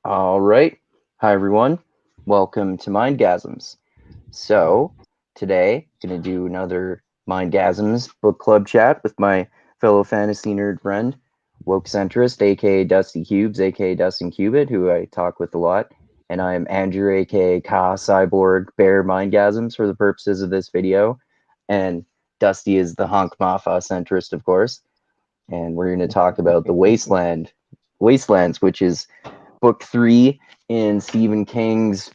All right. Hi, everyone. Welcome to Mindgasms. So, today, going to do another Mindgasms Book Club Chat with my fellow fantasy nerd friend, Woke Centrist, aka Dusty Cubes, aka Dustin Cubit, who I talk with a lot. And I'm Andrew, aka Ka Cyborg Bear Mindgasms for the purposes of this video. And Dusty is the Honk Mafa centrist, of course. And we're going to talk about the Wastelands, which is book three in Stephen King's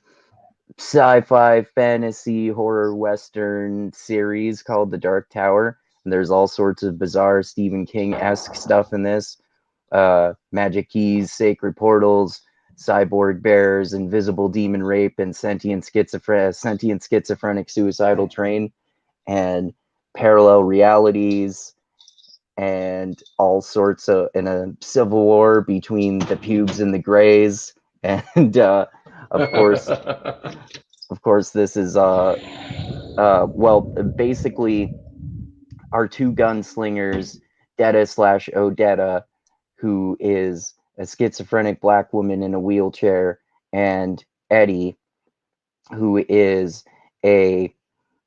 sci-fi fantasy horror western series called The Dark Tower. And there's all sorts of bizarre Stephen King-esque stuff in this. Magic keys, sacred portals, cyborg bears, invisible demon rape, and sentient schizophrenic suicidal train, and parallel realities, and all sorts of in a civil war between the pubes and the grays, and of course, this is well, basically our two gunslingers, Detta slash Odetta, who is a schizophrenic black woman in a wheelchair, and Eddie, who is a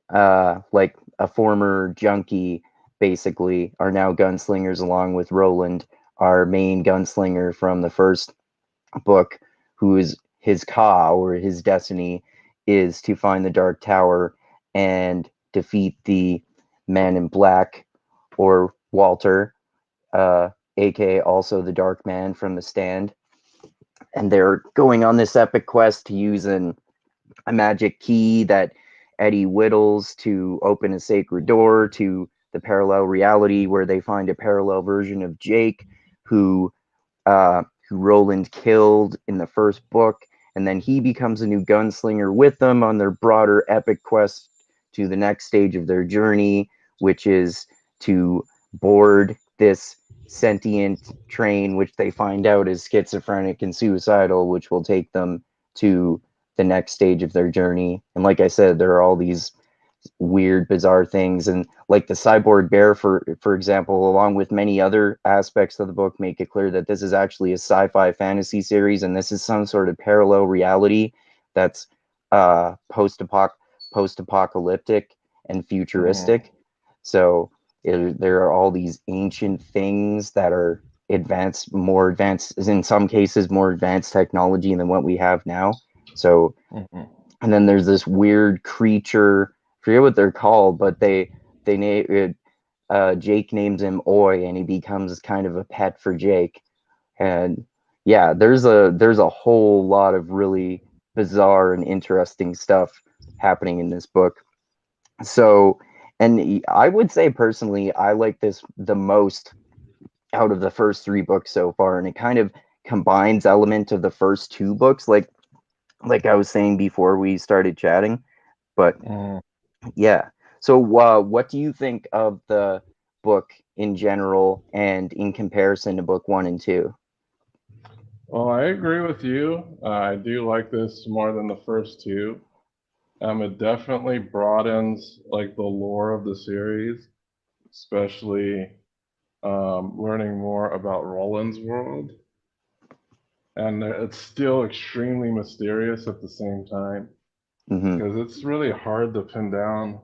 like a former junkie, basically, are now gunslingers along with Roland, our main gunslinger from the first book, who is his Ka, or his destiny is to find the Dark Tower and defeat the Man in Black, or Walter, aka also the Dark Man from The Stand. And they're going on this epic quest to use a magic key that Eddie whittles to open a sacred door to the parallel reality, where they find a parallel version of Jake, who who Roland killed in the first book, and then he becomes a new gunslinger with them on their broader epic quest to the next stage of their journey, which is to board this sentient train, which they find out is schizophrenic and suicidal, which will take them to the next stage of their journey. And like I said, there are all these weird, bizarre things, and like the cyborg bear, for example, along with many other aspects of the book, make it clear that this is actually a sci-fi fantasy series, and this is some sort of parallel reality that's post-apocalyptic and futuristic. So there are all these ancient things that are more advanced, in some cases, more advanced technology than what we have now. So, and then there's this weird creature. I forget what they're called, but they name it. Jake names him Oi, and he becomes kind of a pet for Jake. And yeah, there's a whole lot of really bizarre and interesting stuff happening in this book. So, and I would say personally, I like this the most out of the first three books so far, and it kind of combines element of the first two books, like I was saying before we started chatting. But yeah, so what do you think of the book in general and in comparison to book one and two? Well, I agree with you. I do like this more than the first two. It definitely broadens like the lore of the series, especially learning more about Roland's world. And it's still extremely mysterious at the same time Mm-hmm. because it's really hard to pin down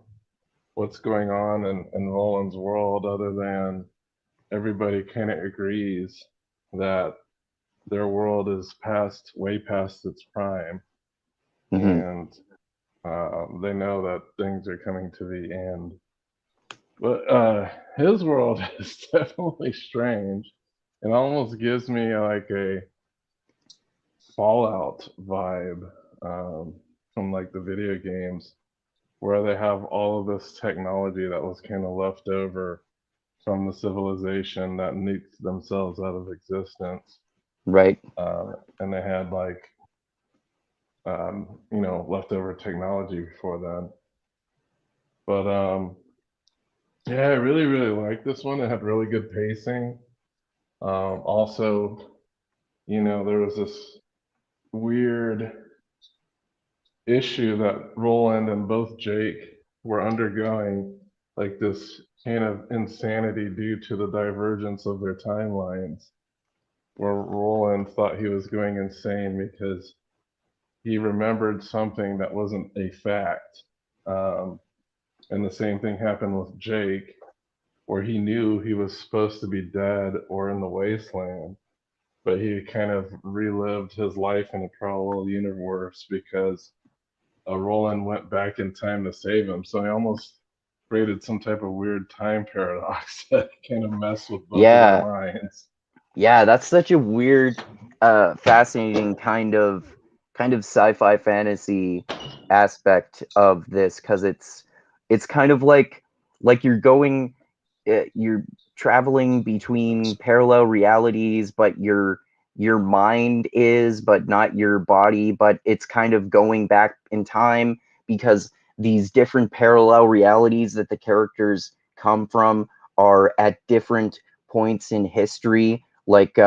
what's going on in Roland's world other than everybody kind of agrees that their world is way past its prime. Mm-hmm. And they know that things are coming to the end. But his world is definitely strange. It almost gives me like a Fallout vibe from like the video games, where they have all of this technology that was kind of left over from the civilization that nuked themselves out of existence. Right. And they had like, leftover technology before then. But yeah, I really, really liked this one. It had really good pacing. Also, there was this weird issue that Roland and both Jake were undergoing, like this kind of insanity due to the divergence of their timelines, where Roland Roland thought he was going insane because he remembered something that wasn't a fact. And the same thing happened with Jake, where he knew he was supposed to be dead or in the wasteland, but he kind of relived his life in a parallel universe because Roland went back in time to save him. So he almost created some type of weird time paradox that kind of messed with both of their Yeah. minds. Yeah, that's such a weird, fascinating kind of sci-fi fantasy aspect of this, because it's kind of like you're traveling between parallel realities, but your mind is, but not your body, but it's kind of going back in time because these different parallel realities that the characters come from are at different points in history. Like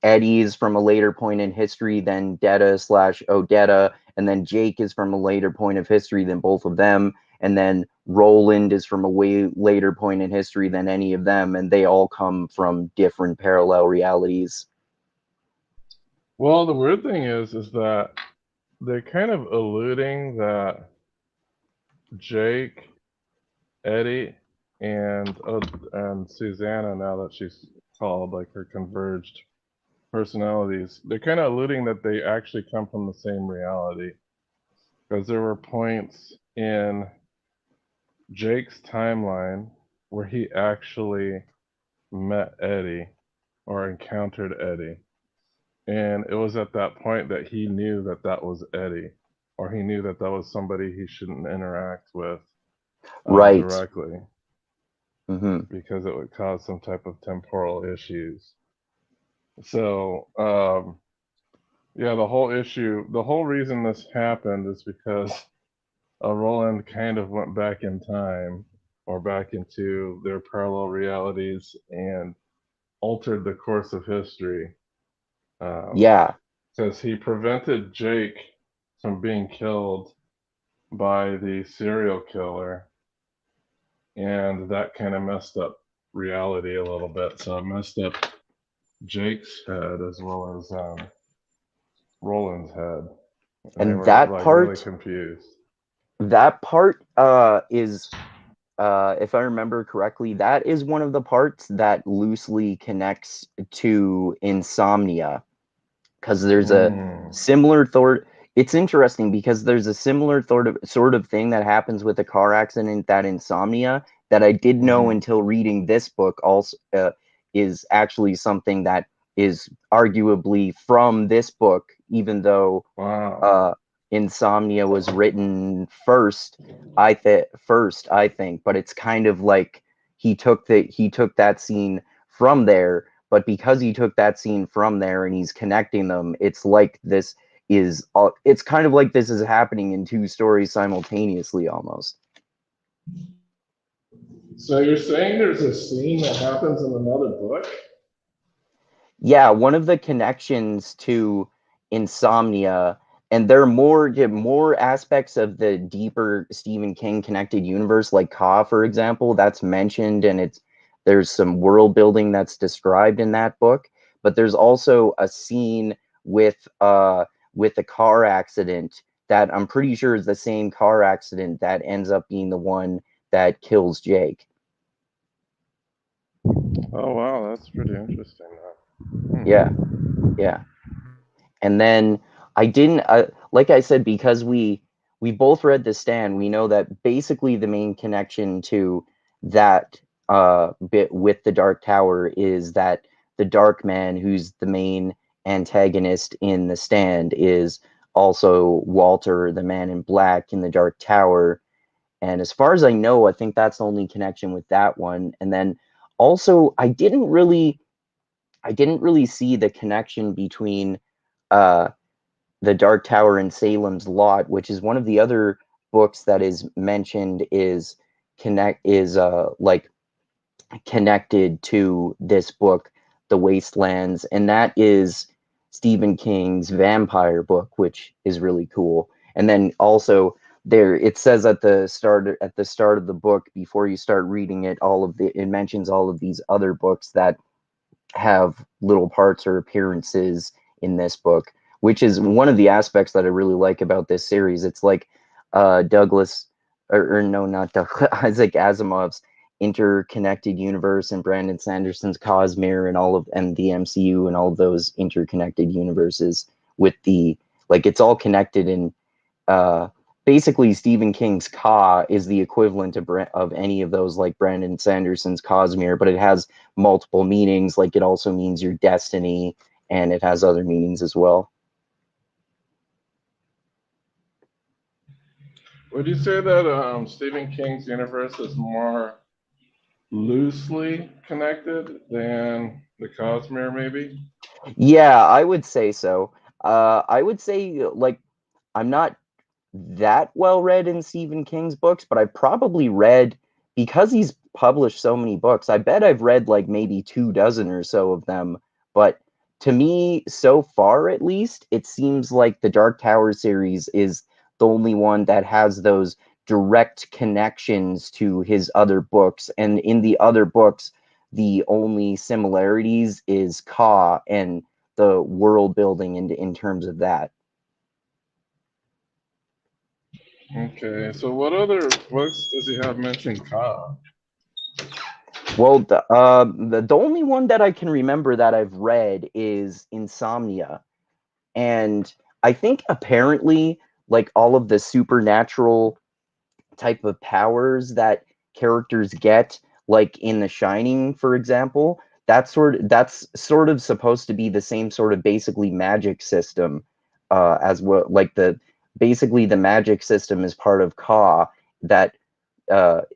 Eddie's from a later point in history than Detta slash Odetta, and then Jake is from a later point of history than both of them, and then Roland is from a way later point in history than any of them, and they all come from different parallel realities. Well, the weird thing is that they're kind of alluding that Jake, Eddie, and Susanna, now that she's called like her converged personalities, they're kind of alluding that they actually come from the same reality. Because there were points in Jake's timeline where he actually met Eddie or encountered Eddie. And it was at that point that he knew that that was Eddie, or he knew that that was somebody he shouldn't interact with Right. directly Mm-hmm. because it would cause some type of temporal issues. So, yeah, the whole reason this happened is because Roland kind of went back in time or back into their parallel realities and altered the course of history. Yeah. Because he prevented Jake from being killed by the serial killer, and that kind of messed up reality a little bit. So it messed up Jake's head as well as Roland's head, and they And were like really confused. that part is, if I remember correctly, that is one of the parts that loosely connects to Insomnia, because there's a Mm. similar thought. It's interesting because there's a similar sort of thing that happens with a car accident, that Insomnia, that I didn't know Mm-hmm. until reading this book also is actually something that is arguably from this book, even though Wow. uh, Insomnia was written first, I think, but it's kind of like he took that scene from there, but because he took that scene from there and he's connecting them, it's like this is it's kind of like this is happening in two stories simultaneously almost. So you're saying there's a scene that happens in another book? Yeah, one of the connections to Insomnia, and there are more aspects of the deeper Stephen King connected universe, like Ka, for example, that's mentioned, and there's some world building that's described in that book. But there's also a scene with a car accident that I'm pretty sure is the same car accident that ends up being the one that kills Jake. Oh wow, that's pretty interesting. Yeah, yeah. And then I didn't, like I said, because we both read The Stand, we know that basically the main connection to that bit with the Dark Tower is that the Dark Man, who's the main antagonist in The Stand, is also Walter, the Man in Black in the Dark Tower. And as far as I know, I think that's the only connection with that one. And then also, I didn't really see the connection between uh, the Dark Tower and Salem's Lot, which is one of the other books that is mentioned, is like connected to this book, The Wastelands, and that is Stephen King's vampire book, which is really cool. And then also there it says at the start of the book, before you start reading it, it mentions all of these other books that have little parts or appearances in this book, which is one of the aspects that I really like about this series. It's like Douglas, or no, not Doug, Isaac Asimov's interconnected universe and Brandon Sanderson's Cosmere and and the MCU and all of those interconnected universes with the, like, it's all connected in uh basically Stephen King's Ka is the equivalent of any of those, like Brandon Sanderson's Cosmere, but it has multiple meanings. Like, it also means your destiny, and it has other meanings as well. Would you say that Stephen King's universe is more loosely connected than the Cosmere, maybe? Yeah, I would say so. I would say, like, I'm not that well read in Stephen King's books, but I probably read, because he's published so many books, I bet I've read like maybe 2 dozen or so of them. But to me, so far at least, it seems like the Dark Tower series is the only one that has those direct connections to his other books. And in the other books, the only similarities is Ka and the world building in terms of that. Okay, so what other books does he have mentioned Ka? Well, the only one that I can remember that I've read is Insomnia, and I think apparently, like, all of the supernatural type of powers that characters get, like in The Shining, for example, that's sort of supposed to be the same sort of basically magic system, as well. Like, the basically the magic system is part of Ka, that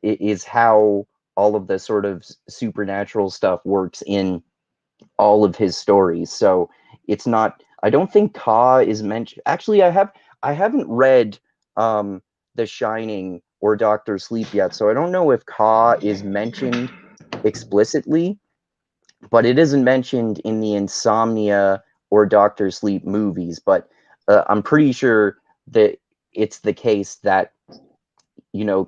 is how all of the sort of supernatural stuff works in all of his stories. So it's not. I don't think Ka is mentioned. Actually, I haven't read The Shining or Doctor Sleep yet, so I don't know if Ka is mentioned explicitly, but it isn't mentioned in the Insomnia or Doctor Sleep movies. But I'm pretty sure that it's the case that,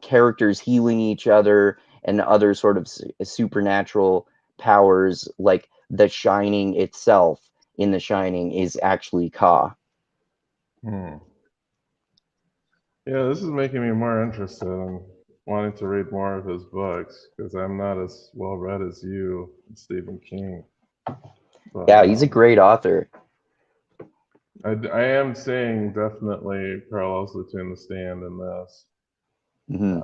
characters healing each other and other sort of supernatural powers, like the Shining itself in The Shining, is actually Ka. Hmm. Yeah, this is making me more interested in wanting to read more of his books because I'm not as well read as you, Stephen King. But Yeah, he's a great author. I am seeing definitely parallels between The Stand and this, Hmm.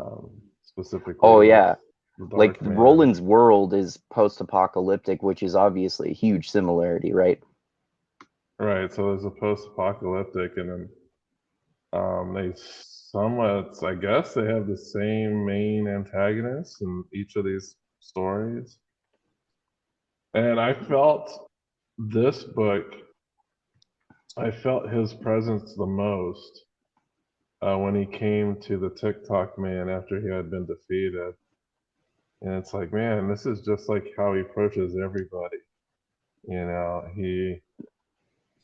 specifically Oh with yeah, the like Dark Man. Roland's world is post-apocalyptic, which is obviously a huge similarity, right? Right, so there's a post-apocalyptic, and then they somewhat, I guess, they have the same main antagonists in each of these stories. And this book, I felt his presence the most when he came to the TikTok man after he had been defeated. And it's like, man, this is just like how he approaches everybody. He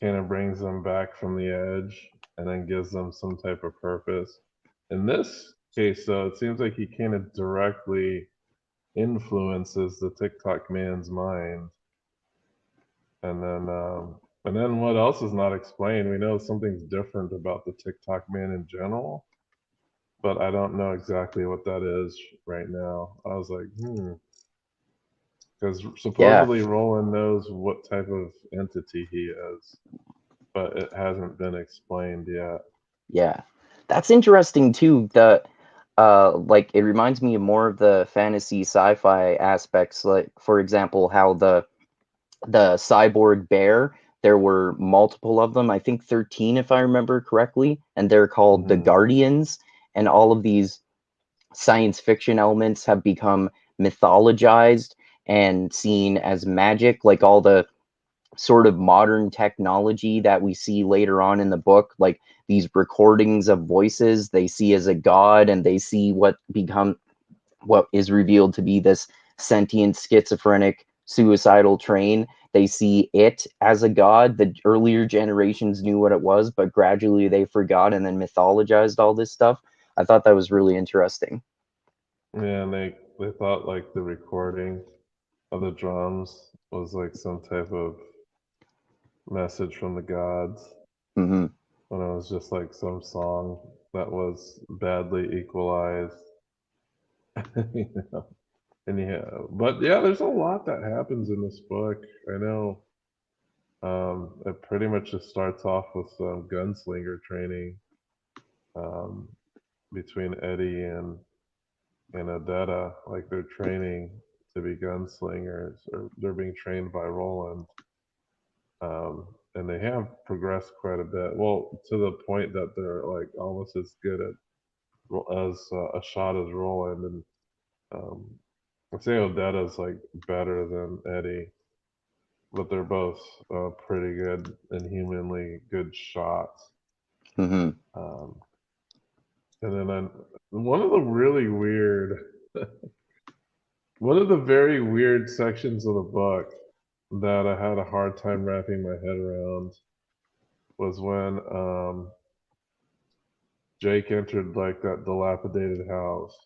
kind of brings them back from the edge and then gives them some type of purpose. In this case, though, it seems like he kind of directly influences the TikTok man's mind. And then what else is not explained? We know something's different about the TikTok man in general, but I don't know exactly what that is right now. I was like, because Yeah, supposedly Roland knows what type of entity he is, but it hasn't been explained yet. yeah, that's interesting too. Like, it reminds me of more of the fantasy sci-fi aspects. Like, for example, how the cyborg bear, there were multiple of them, I think 13 if I remember correctly, and they're called the Hmm. Guardians. And all of these science fiction elements have become mythologized and seen as magic, like all the sort of modern technology that we see later on in the book, like these recordings of voices they see as a god, and they see what is revealed to be this sentient, schizophrenic, suicidal train. They see it as a god. The earlier generations knew what it was, but gradually they forgot and then mythologized all this stuff. I thought that was really interesting. Yeah, and they thought like the recording of the drums was like some type of message from the gods, Mm-hmm. when it was just like some song that was badly equalized. you know? And yeah, but yeah, there's a lot that happens in this book. I know. It pretty much just starts off with some gunslinger training um, between Eddie and Odetta. Like they're training to be gunslingers, or they're being trained by Roland. And they have progressed quite a bit. Well, to the point that they're like almost as good at as a shot as Roland, and um, I'd say Odetta's like better than Eddie, but they're both pretty good and humanly good shots. Mm-hmm. Um, and then one of the really weird, one of the very weird sections of the book that I had a hard time wrapping my head around was when Jake entered like that dilapidated house,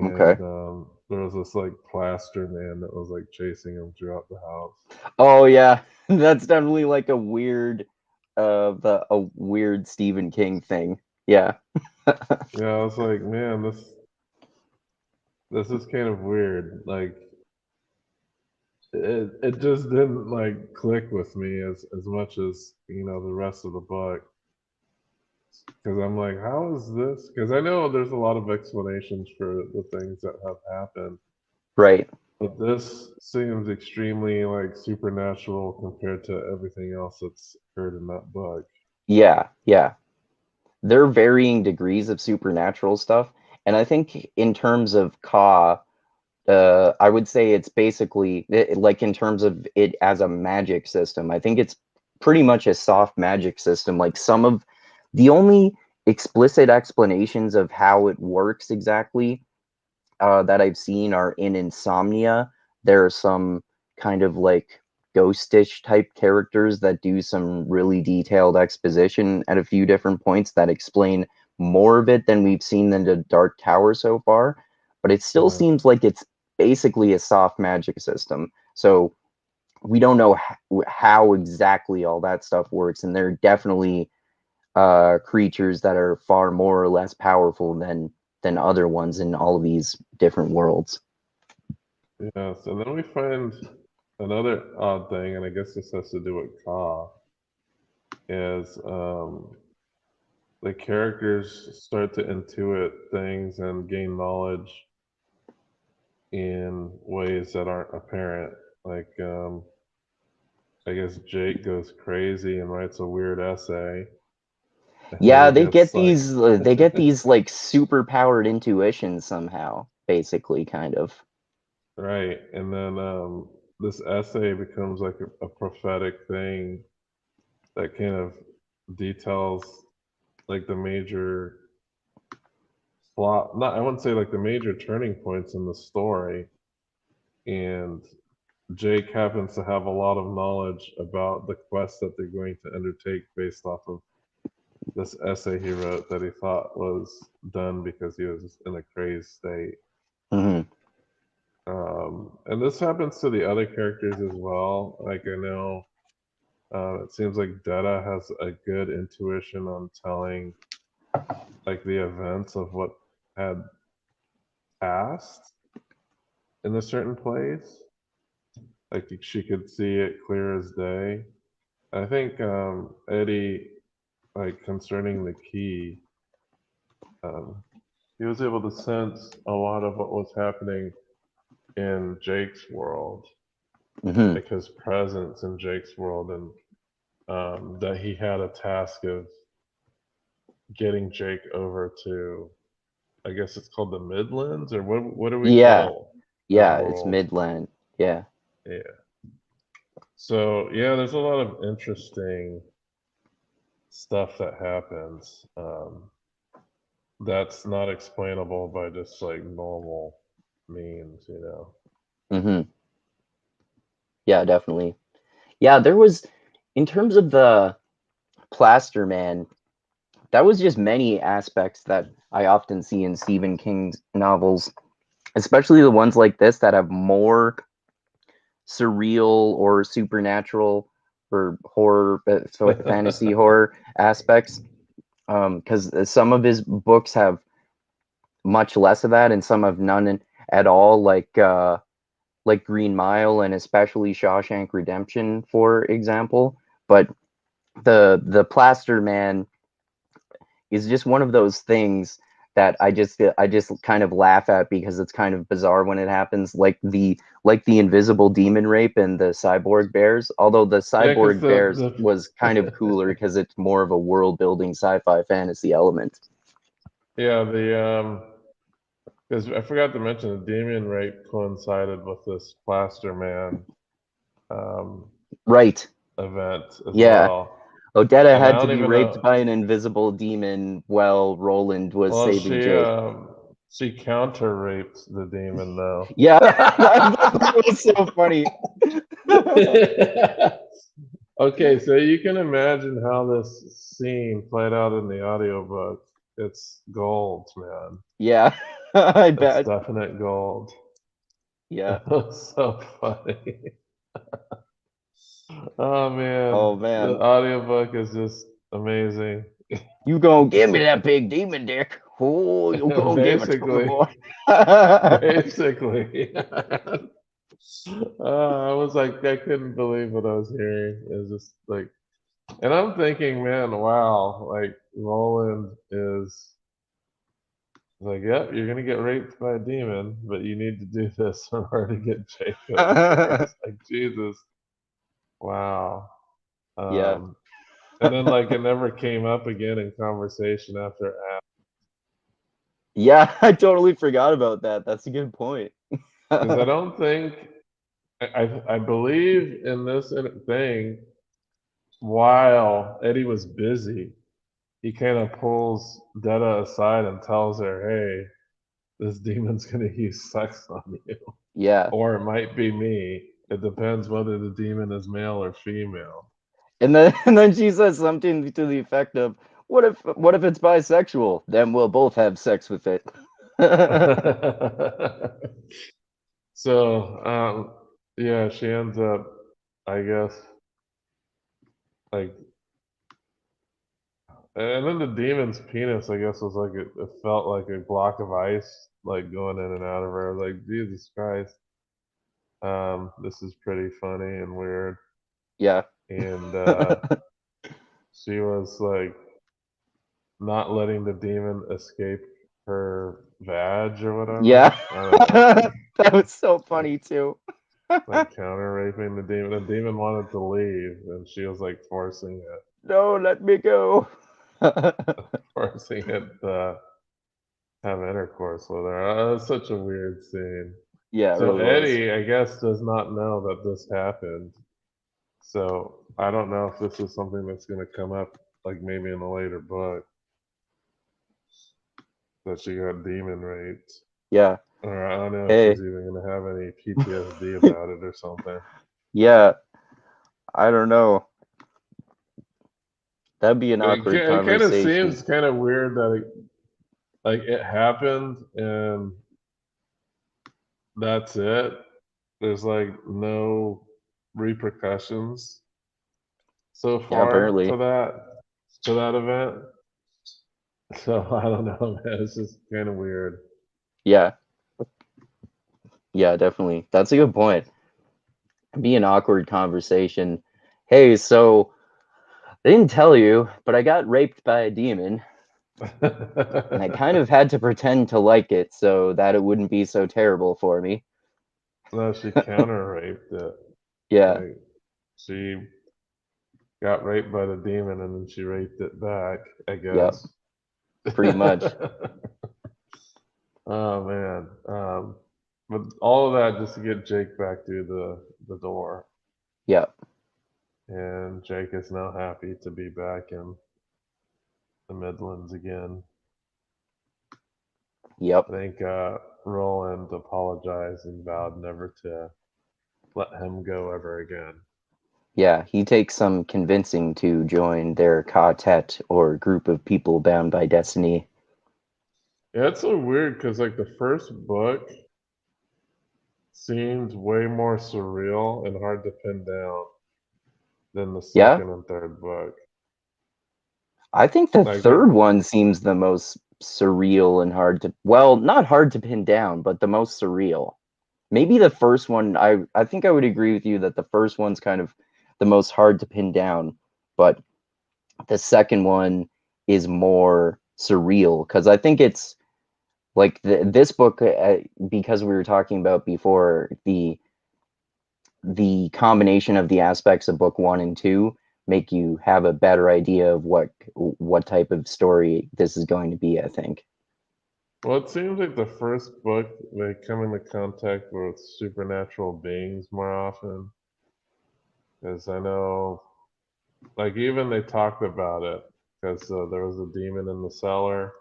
Okay. and there was this like plaster man that was like chasing him throughout the house. Oh yeah, that's definitely like a weird, a weird Stephen King thing. Yeah. Yeah, I was like, man, this is kind of weird. Like it just didn't like click with me as much as the rest of the book, because I'm like, how is this? Because I know there's a lot of explanations for the things that have happened, Right. but this seems extremely like supernatural compared to everything else that's occurred in that book. Yeah. Yeah. There are varying degrees of supernatural stuff, and I think in terms of Ka, I would say it's basically like in terms of it as a magic system. I think it's pretty much a soft magic system. Like some of the only explicit explanations of how it works exactly that I've seen are in Insomnia. There are some kind of like ghostish type characters that do some really detailed exposition at a few different points that explain more of it than we've seen in the Dark Tower so far. But it still Yeah, seems like it's basically a soft magic system. So we don't know how exactly all that stuff works, and there are definitely creatures that are far more or less powerful than other ones in all of these different worlds. yes. And then we find another odd thing, and I guess this has to do with Ka, is the characters start to intuit things and gain knowledge in ways that aren't apparent. Like, I guess Jake goes crazy and writes a weird essay, and then Yeah, he gets like, they get these like super powered intuitions somehow, basically, kind of. right, and then this essay becomes like a prophetic thing that kind of details like the major plot. Not, I wouldn't say like the major turning points in the story, and Jake happens to have a lot of knowledge about the quest that they're going to undertake based off of this essay he wrote that he thought was done because he was in a crazed state. Hmm. And this happens to the other characters as well. Like I know, it seems like Detta has a good intuition on telling like the events of what had passed in a certain place. Like she could see it clear as day. I think Eddie, like concerning the key, um, he was able to sense a lot of what was happening in Jake's world, Hmm. like his presence in Jake's world, and that he had a task of getting Jake over to, I guess it's called the Midlands, or what do we Yeah, call his yeah, it's world? Midland. Yeah. Yeah. So yeah, there's a lot of interesting stuff that happens that's not explainable by just like normal means. Hmm. Yeah, definitely. Yeah, there was, in terms of the Plaster Man, that was just many aspects that I often see in Stephen King's novels, especially the ones like this that have more surreal or supernatural or horror, fantasy horror aspects. Because some of his books have much less of that, and some have none at all. Like Green Mile and especially Shawshank Redemption, for example. But the Plaster Man is just one of those things that I just kind of laugh at because it's kind of bizarre when it happens, like the invisible demon rape and the cyborg bears. Although the Yeah, because cyborg bears was kind of cooler because it's more of a world building sci-fi fantasy element. yeah, because I forgot to mention the demon rape coincided with this Plaster Man um, Right. event as Yeah. well. Odetta And I had to don't be even raped know. by an invisible demon while Roland was Well, saving Jake. she counter raped the demon though. Yeah, that was so funny. Okay, so you can imagine how this scene played out in the audiobook. It's gold, man. Yeah, I It's bet. definite gold. Yeah. It was so funny. Oh man, Oh the man, audiobook is just amazing. you gonna give me that big demon dick? Oh, you gonna give it to me, Basically, boy? basically. I was like, I couldn't believe what I was hearing. It was just like, and I'm thinking, man, wow, like Roland is like, yep, you're gonna get raped by a demon, but you need to do this in order to get Jacob. It's like, Jesus, wow. Yeah, Um, and then like it never came up again in conversation after. yeah. I totally forgot about that. That's a good point. Because I don't think I believe in this thing while Eddie was busy. He kind of pulls Detta aside and tells her, "Hey, this demon's gonna use sex on you, Yeah, or it might be me. It depends whether the demon is male or female." and then she says something to the effect of, "What if it's bisexual? Then we'll both have sex with it." So, yeah, she ends up, I guess, like, and then the demon's penis, I guess, was like it felt like a block of ice, like going in and out of her. Like, Jesus Christ, this is pretty funny and weird. Yeah. And she was like not letting the demon escape her vag or Yeah. whatever. I don't know, That was so like funny too. like counter raping the demon. The demon wanted to leave, and she was like No, let me go. forcing it to have intercourse with her. It's such a weird scene. Yeah, it So really was. Eddie, I guess, does not know that this happened. So I don't know if this is something that's going to come up, like maybe in a later book, that she got demon raped. Yeah. Or I don't know if she's Hey. even going to have any PTSD about it or something. Yeah. I don't know. That'd be an awkward It kind of conversation. seems kind of weird that it happened and that's it. There's like no repercussions so Yeah, far apparently. to that event. So I don't know, man. It's just kind of weird. Yeah. Yeah, definitely. That's a good point. It'd be an awkward conversation. Hey, so I didn't tell you, but I got raped by a demon, and I kind of had to pretend to like it so that it wouldn't be so terrible for me. No, she counter raped it. Yeah. Like she got raped by the demon and then she raped it back, I Yep. guess. Pretty much. Oh man. But all of that just to get Jake back through the door. Yep. And Jake is now happy to be back in the Midlands again. Yep. I think Roland apologized and vowed never to let him go ever again. Yeah, he takes some convincing to join their quartet or group of people bound by destiny. Yeah, it's so weird because like the first book seemed way more surreal and hard to pin down than the Yeah, second and third book. I think the Like third one seems the most surreal and hard to, well, not hard to pin down, but the most surreal. Maybe the first one, I think I would agree with you that the first one's kind of the most hard to pin down, but the second one is more surreal because I think it's like this book, because we were talking about before, the combination of the aspects of book one and two make you have a better idea of what type of story this is going to be, I think. well, it seems like the first book they come into contact with supernatural beings more often. Because I know, like, even they talked about it, because there was a demon in the cellar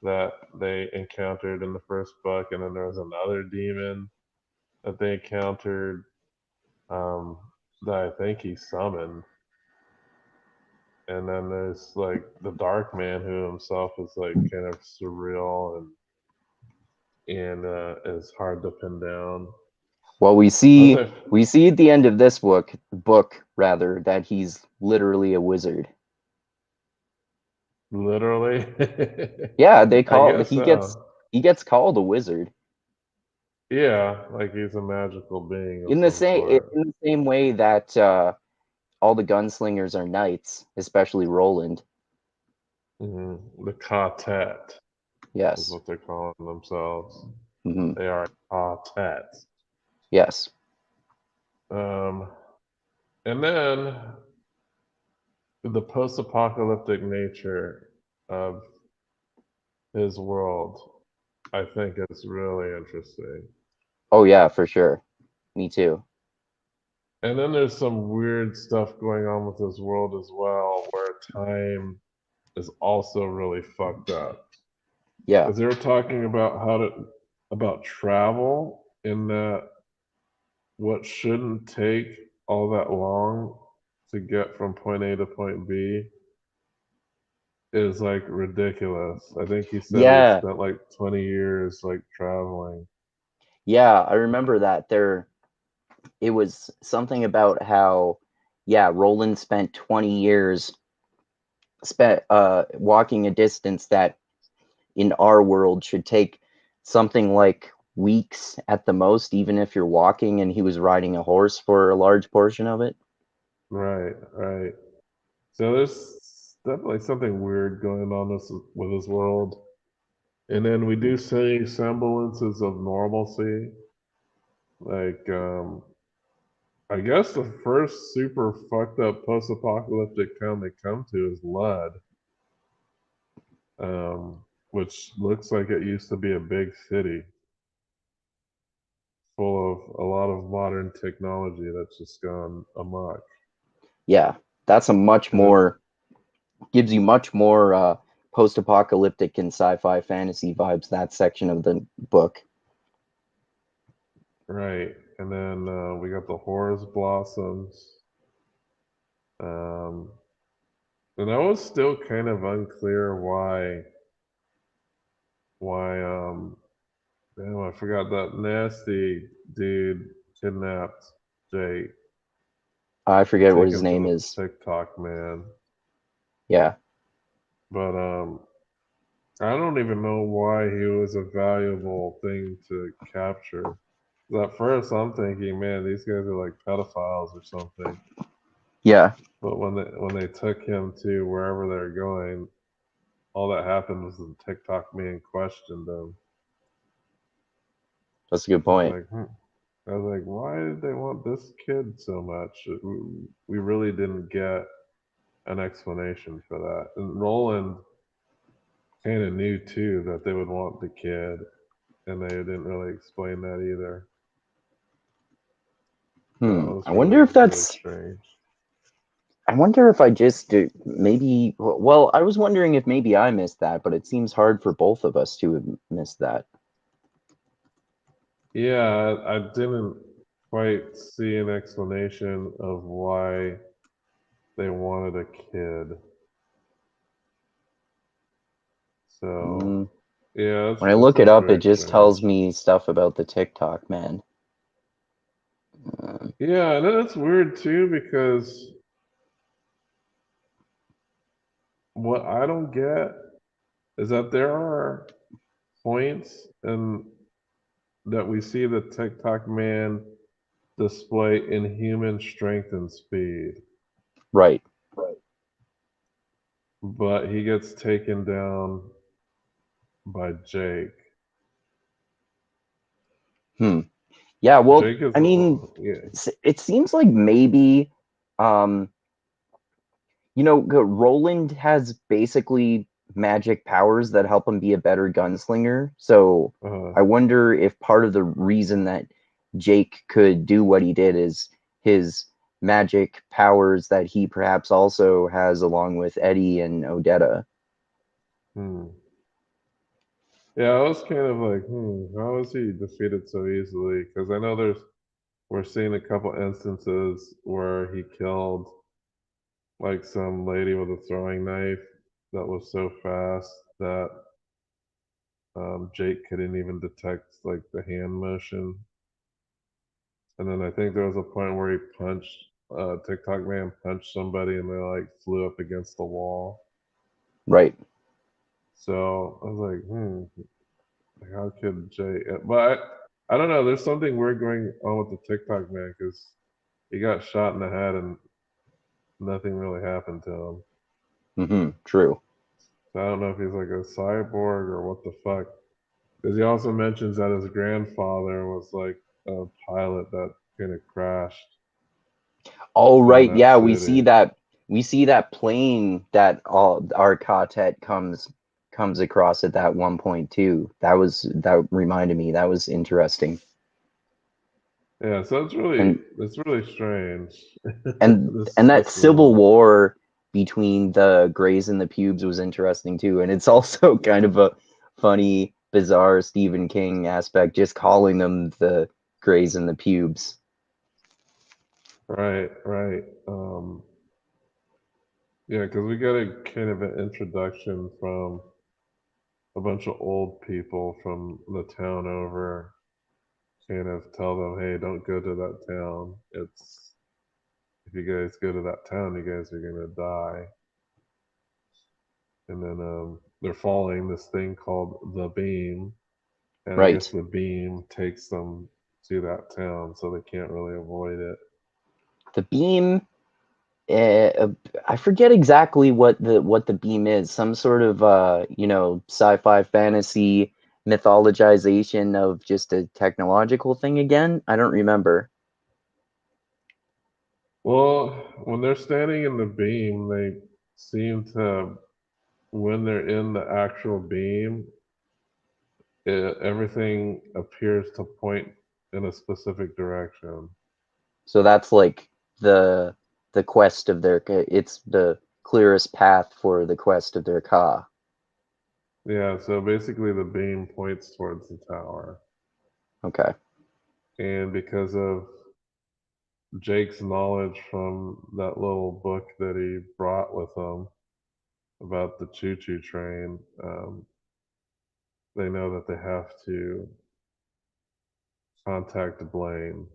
that they encountered in the first book, and then there was another demon that they encountered um, that I think he summoned. And then there's like the Dark Man, who himself is like kind of surreal and is hard to pin down. Well, we Plus, see we see at the end of this book rather, that he's literally a wizard. literally, Yeah, they I call guess so. he gets called a wizard Yeah, like he's a magical being of some sort. in the same way that all the gunslingers are knights, especially Roland. The quartet is Yes. what they're calling themselves. Hmm. They are a quartet. Yes. Um, and then the post-apocalyptic nature of his world, I think, is really interesting. Oh yeah, for sure. Me too. And then there's some weird stuff going on with his world as well, where time is also really fucked up. Yeah. Because they were talking about about travel, in that what shouldn't take all that long to get from point A to point B is like ridiculous. I think he said they Yeah. spent like 20 years like traveling. Yeah, I remember that. It was something about how, yeah, Roland spent 20 years spent walking a distance that in our world should take something like weeks at the most, even if you're walking, and he was riding a horse for a large portion of it. Right, right. So there's definitely something weird going on with his world. And then we do see semblances of normalcy. Like, I guess the first super fucked up post apocalyptic town they come to is Lud, which looks like it used to be a big city full of a lot of modern technology that's just gone amok. Yeah, that's a much And it, more gives you much more post-apocalyptic and sci-fi fantasy vibes, that section of the book. right. And then we got the Horus Blossoms. Um, and I was still kind of unclear why damn, I forgot that nasty dude kidnapped Jake I to forget what take his him to name the is. TikTok man. Yeah. But I don't even know why he was a valuable thing to capture. At first, I'm thinking, man, these guys are like pedophiles or something. Yeah, But when they took him to wherever they're going, all that happened was the TikTok man questioned him. that's a good I was point. like, I was like, why did they want this kid so much? We really didn't get an explanation for that. And Roland kind of knew too that they would want the kid, and they didn't really explain that either. So that was I wonder if really that's strange. I wonder if I just maybe, well, I was wondering if maybe I missed that, but it seems hard for both of us to have missed that. Yeah, I didn't quite see an explanation of why they wanted a kid. So Mm, yeah, when I it's look it just up, it very just strange. tells me stuff about the TikTok man. Yeah, and that's weird too because what I don't get is that there are points and that we see the TikTok man display inhuman strength and speed, Right. but he gets taken down by Jake. Hmm. Yeah, well, Jake is, I mean, yeah, it seems like maybe, um, Roland has basically magic powers that help him be a better gunslinger. So uh, I wonder if part of the reason that Jake could do what he did is his magic powers that he perhaps also has along with Eddie and Odetta. hmm. Yeah, I was kind of like, how is he defeated so easily? Because I know we're seeing a couple instances where he killed like some lady with a throwing knife that was so fast that Jake couldn't even detect like the hand motion. And then I think there was a point where he punched TikTok man punched somebody and they like flew up against the wall. Right. So I was like, like, how could Jay? But I don't know. There's something weird going on with the TikTok man because he got shot in the head and nothing really happened to him. True. So I don't know if he's like a cyborg or what the fuck. Because he also mentions that his grandfather was like a pilot that kind of crashed Oh, in right. that Yeah, we see city. that plane that all our quartet comes across at that one point too. That reminded me. That was interesting. Yeah, so And it's really strange. and this and that this civil world. war between the Greys and the Pubes was interesting too. And it's also kind of a funny, bizarre Stephen King aspect, just calling them the Greys and the Pubes. Right, right. Yeah, because we got a kind of an introduction from a bunch of old people from the town over, kind of tell them, hey, don't go to that town. It's if you guys go to that town, you guys are gonna die. And then they're following this thing called the beam, and I guess Right. the beam takes them to that town, so they can't really avoid it. The beam, uh, I forget exactly what the beam is. Some sort of sci-fi fantasy mythologization of just a technological thing again. I don't remember. Well, when they're standing in the beam, they seem to, when they're in the actual beam, everything appears to point in a specific direction. So that's like the quest of their. It's the clearest path for the quest of their ka. Yeah, so basically the beam points towards the tower. Okay. And because of Jake's knowledge from that little book that he brought with him about the choo choo train, they know that they have to contact Blaine.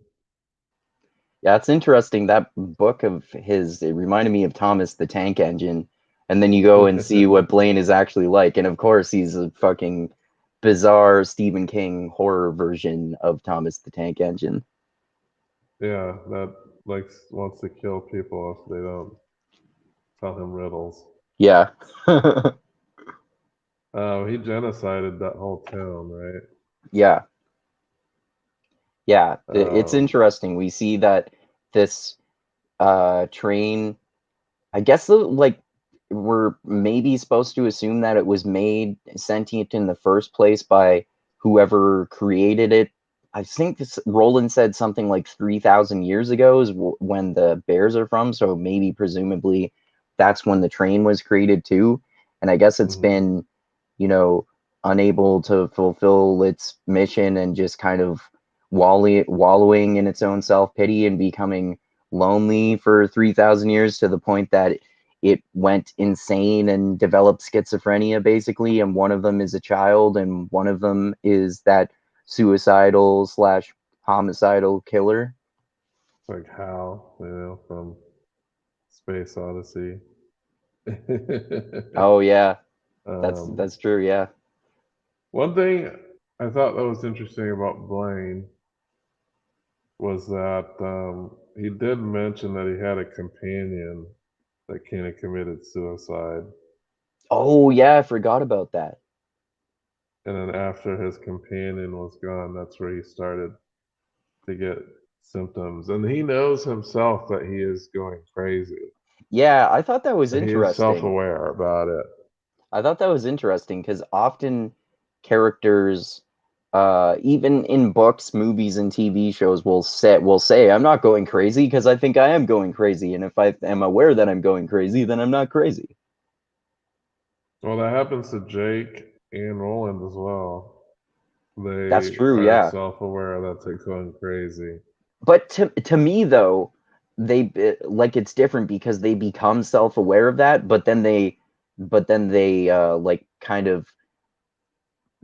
Yeah, it's interesting. That book of his, it reminded me of Thomas the Tank Engine. And then you go and see what Blaine is actually like. And of course, he's a fucking bizarre Stephen King horror version of Thomas the Tank Engine. Yeah, that likes wants to kill people if they don't tell him riddles. Yeah. He genocided that whole town, right? Yeah. Yeah. It's Um, interesting. We see that this train, I guess, like, we're maybe supposed to assume that it was made sentient in the first place by whoever created it. I think Roland said something like 3,000 years ago is when the bears are from. So maybe presumably that's when the train was created too. And I guess it's mhm. been, you know, unable to fulfill its mission and just kind of wallowing in its own self pity and becoming lonely for 3,000 years to the point that it went insane and developed schizophrenia basically, and one of them is a child and one of them is that suicidal slash homicidal killer. like Hal, from Space Odyssey. Oh yeah, that's um, that's true. Yeah. One thing I thought that was interesting about Blaine was that he did mention that he had a companion that kind of committed suicide. Oh yeah, I forgot about that. And then after his companion was gone, that's where he started to get symptoms. And he knows himself that he is going crazy. Yeah, I thought that was And he is self interesting. aware about it. I thought that was interesting because often characters, even in books, movies, and TV shows, will say, "I'm not going crazy because I think I am going crazy, and if I am aware that I'm going crazy, then I'm not crazy." Well, that happens to Jake and Roland as well. That's They true, are yeah. self aware that they're going crazy. But to me though, like it's different because they become self-aware of that, but then they like kind of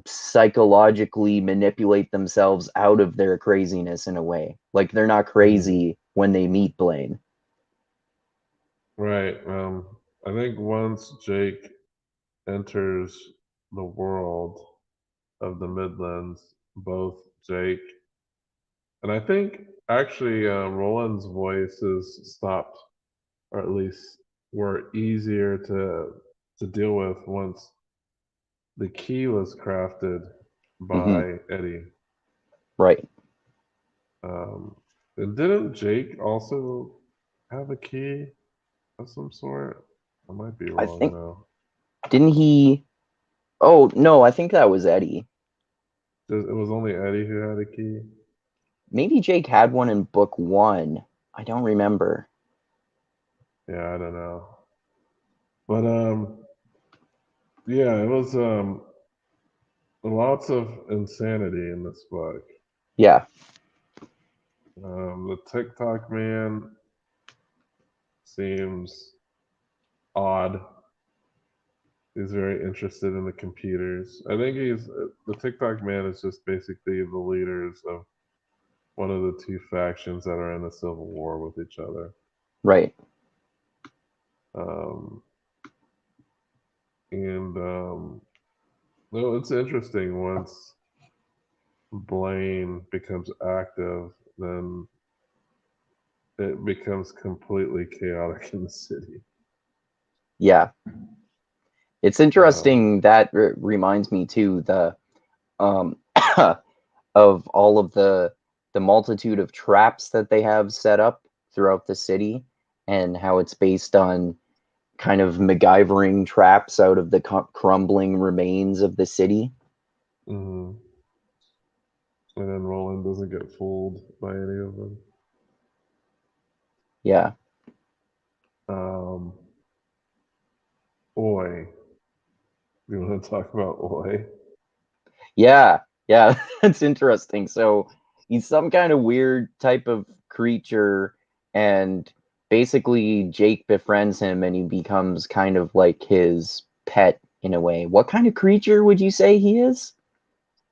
psychologically manipulate themselves out of their craziness in a way. Like they're not Hmm. crazy when they meet Blaine. Right. I think once Jake enters the world of the Midlands, both Jake and I think actually Roland's voices stopped, or at least were easier to deal with once the key was crafted Hmm. by Eddie. Right. Um, and didn't Jake also have a key of some sort? I might be I wrong think now. didn't he? Oh no, I think that was Eddie. It was only Eddie who had a key. Maybe Jake had one in book one. I don't remember. Yeah, I don't know. But yeah, it was lots of insanity in this book. Yeah. The TikTok man seems odd. He's very interested in the computers. I think the TikTok man is just basically the leaders of one of the two factions that are in a civil war with each other. Right. Um, and no, it's interesting once Blaine becomes active, then it becomes completely chaotic in the city. Yeah. It's Um, interesting that reminds me too um of all of the multitude of traps that they have set up throughout the city and how it's based on kind of MacGyvering traps out of the crumbling remains of the city. mhm. And then Roland doesn't get fooled by any of them. Yeah. Um, Oi. You want to talk about Oi? Yeah. Yeah. That's interesting. So he's some kind of weird type of creature, and basically Jake befriends him and he becomes kind of like his pet in a way. What kind of creature would you say he is?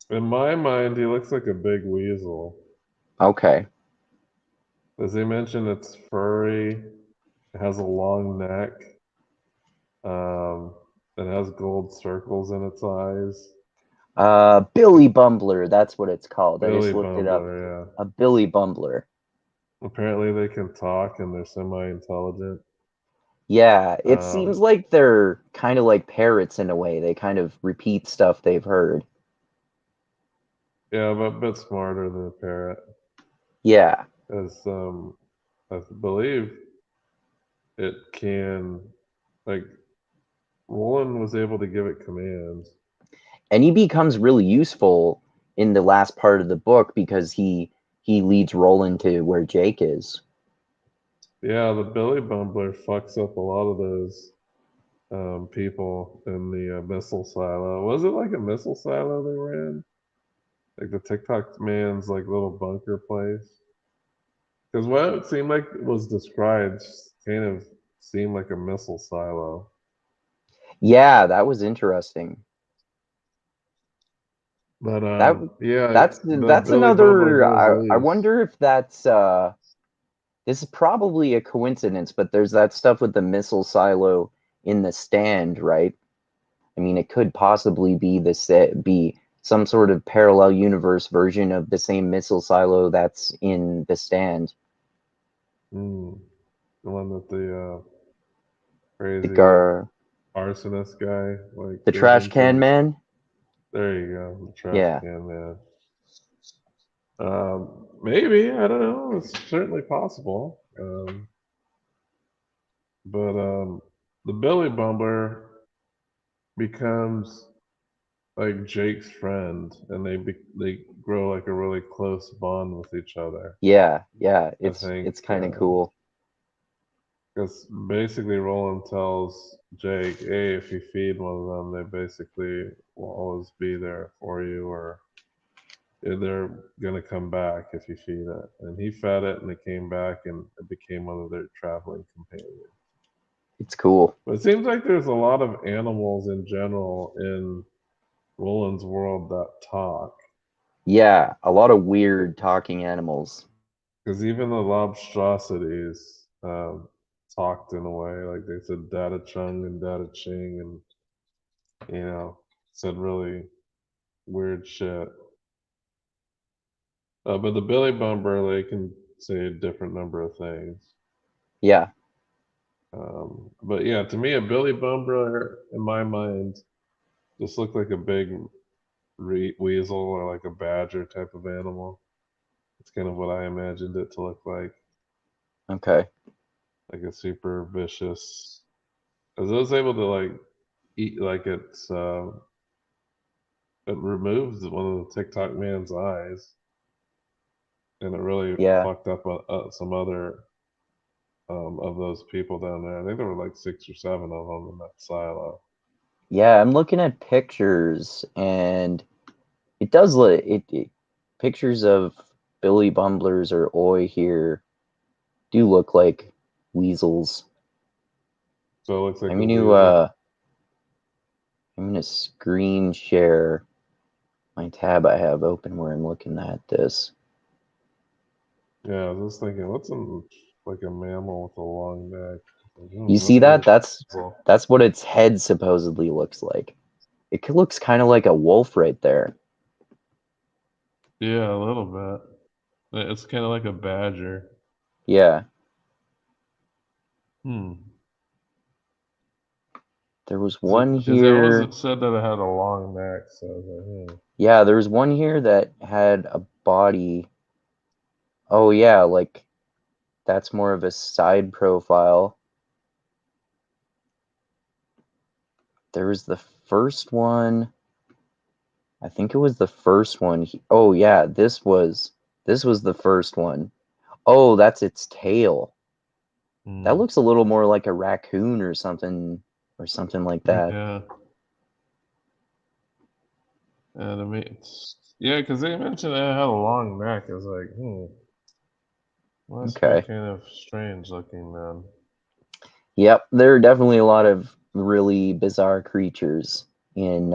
In my mind, he looks like a big weasel. Okay. As they mentioned, it's furry, it has a long neck, um, it has gold circles in its eyes. Billy Bumbler, that's what it's called. I Billy just looked it up. Bumbler, yeah. A Billy Bumbler. Apparently, they can talk and they're semi intelligent. Yeah, it seems Um, like they're kind of like parrots in a way. They kind of repeat stuff they've heard. yeah, but a bit smarter than a parrot. Yeah. As I believe it can, like, Roland was able to give it commands. And he becomes really useful in the last part of the book because he leads Roland to where Jake is. Yeah, the Billy Bumbler fucks up a lot of those people in the missile silo. Was it like a missile silo they were in? Like the TikTok man's like little bunker place? Because what it seemed like it was described kind of seemed like a missile silo. Yeah, that was interesting. But That yeah, that's the that's Billy Bumbler another goes I loose. wonder if that's this is probably a coincidence, but there's that stuff with the missile silo in the stand, right? I mean, it could possibly be be some sort of parallel universe version of the same missile silo that's in the stand. The one that the The crazy gar, arsonist guy like the goes trash can into. man. There you go, the trash Yeah, can man. Maybe, I don't know. It's certainly possible. But the Billy Bumbler becomes like Jake's friend, and they grow like a really close bond with each other. yeah, yeah. I It's think it's kind of cool. because basically Roland tells Jake, "Hey, if you feed one of them, they basically will always be there for you, or they're gonna come back if you feed it." And he fed it, and it came back, and it became one of their traveling companions. It's cool. But it seems like there's a lot of animals in general in Roland's world that talk. Yeah, a lot of weird talking animals. Because even the lobstrosities talked in a way, like they said Data Chung and Data Ching, and said really weird shit. But the Billy Bumper, they can say a different number of things. Yeah, But yeah, to me, a Billy Bumper in my mind just looked like a big weasel or like a badger type of animal. It's kind of what I imagined it to look okay. like a super vicious. Because it was able to like eat, like it removes one of the TikTok man's eyes, and it really Yeah. fucked up some other of those people down there. I think there were like 6 or 7 of them in that silo. Yeah, I'm looking at pictures and it does look pictures of Billy Bumblers or Oi here do look like weasels. So it looks like I'm a gonna weasel. I'm gonna screen share my tab I have open where I'm looking at this. Yeah, I was just thinking, what's like a mammal with a long neck? Like, You see must be a that? weasel. That's what its head supposedly looks like. It looks kind of like a wolf right there. Yeah, a little bit. It's kind of like a badger. Yeah. Hmm. There was one Because it here. was said that it had a long neck, so I was like, hmm. Yeah, there was one here that had a body. Oh yeah, like that's more of a side profile. There was the first one. I think it was the first one. Oh yeah, this was the first one. Oh, that's its tail. That Hmm. looks a little more like a raccoon or something like that. Yeah. And I mean, yeah, because they mentioned it had a long neck. I was like, must be Okay. kind of strange looking then. Yep, there are definitely a lot of really bizarre creatures in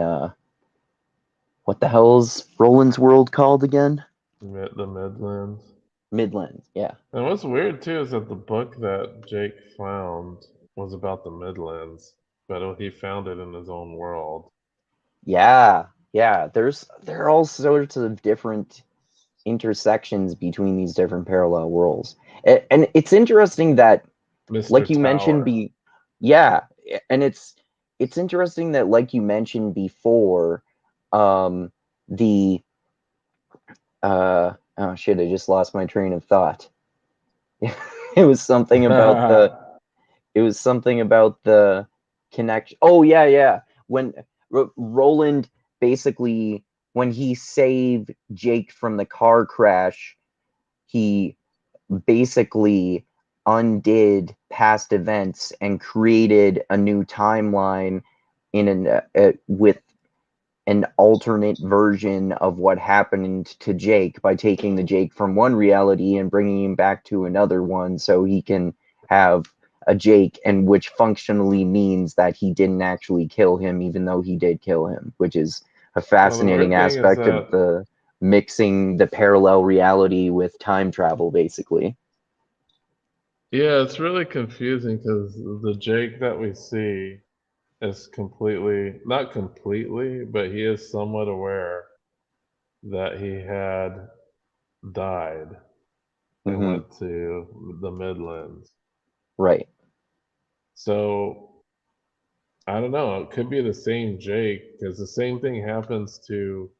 what the hell's Roland's world called again? The Midlands. Midlands. Yeah. And what's weird too is that the book that Jake found was about the Midlands, but he found it in his own world. Yeah. Yeah. There are all sorts of different intersections between these different parallel worlds. And it's interesting that Mr. like you mentioned Tower. yeah, and it's interesting that like you mentioned before um the oh shit, I just lost my train of thought. It was something about the connection. Oh yeah, yeah. When Roland basically when he saved Jake from the car crash, he basically undid past events and created a new timeline in with an alternate version of what happened to Jake by taking the Jake from one reality and bringing him back to another one so he can have a Jake, and which functionally means that he didn't actually kill him even though he did kill him, which is a Well, the weird fascinating thing is aspect of that the mixing the parallel reality with time travel basically. Yeah, it's really confusing because the Jake that we see is completely, not completely, but he is somewhat aware that he had died and Hmm. went to the Midlands. Right. So I don't know. It could be the same Jake because the same thing happens to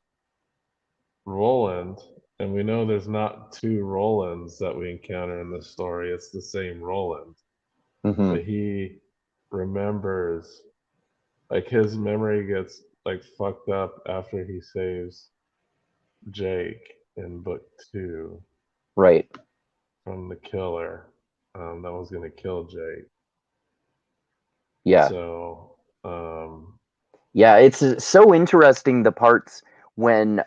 Roland, and we know there's not two Rolands that we encounter in this story. It's the same Roland, Hmm. but he remembers, like his memory gets like fucked up after he saves Jake in book two Right. from the killer that was gonna kill Jake. Yeah. So Yeah, it's so interesting the parts when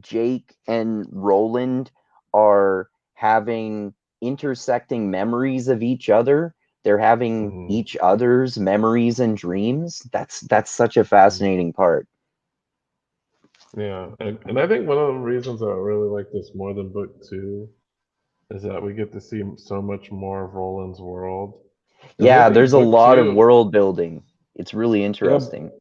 Jake and Roland are having intersecting memories of each other. They're having mhm, each other's memories and dreams. That's such a mhm. fascinating part. Yeah, and I think one of the reasons I really like this more than book two is that we get to see so much more of Roland's world. Because I Yeah, think there's a book lot of two, world building. It's really yeah, interesting.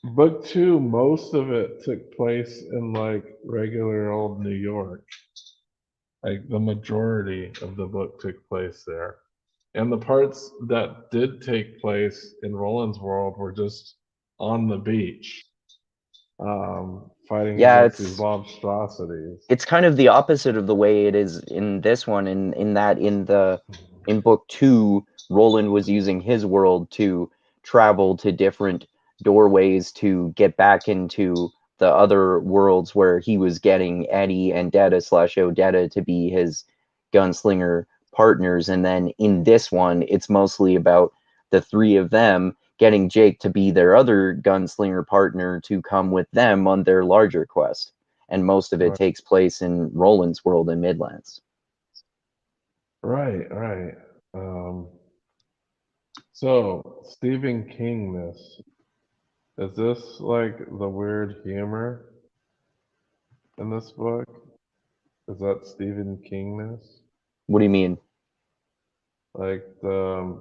book two, most of it took place in like regular old New York. Like the majority of the book took place there. And the parts that did take place in Roland's world were just on the beach, fighting Yeah, against these it's monstrosities. it's kind of the opposite of the way it is in this one, in that in book two, Roland was using his world to travel to different doorways to get back into the other worlds where he was getting Eddie and Detta slash Odetta to be his gunslinger partners. And then in this one, it's mostly about the three of them getting Jake to be their other gunslinger partner to come with them on their larger quest, and most of it Right, takes place in Roland's world in Midlands. right. Um, so Stephen Kingness, is this like the weird humor in this book? Is that Stephen Kingness? What do you mean? Like the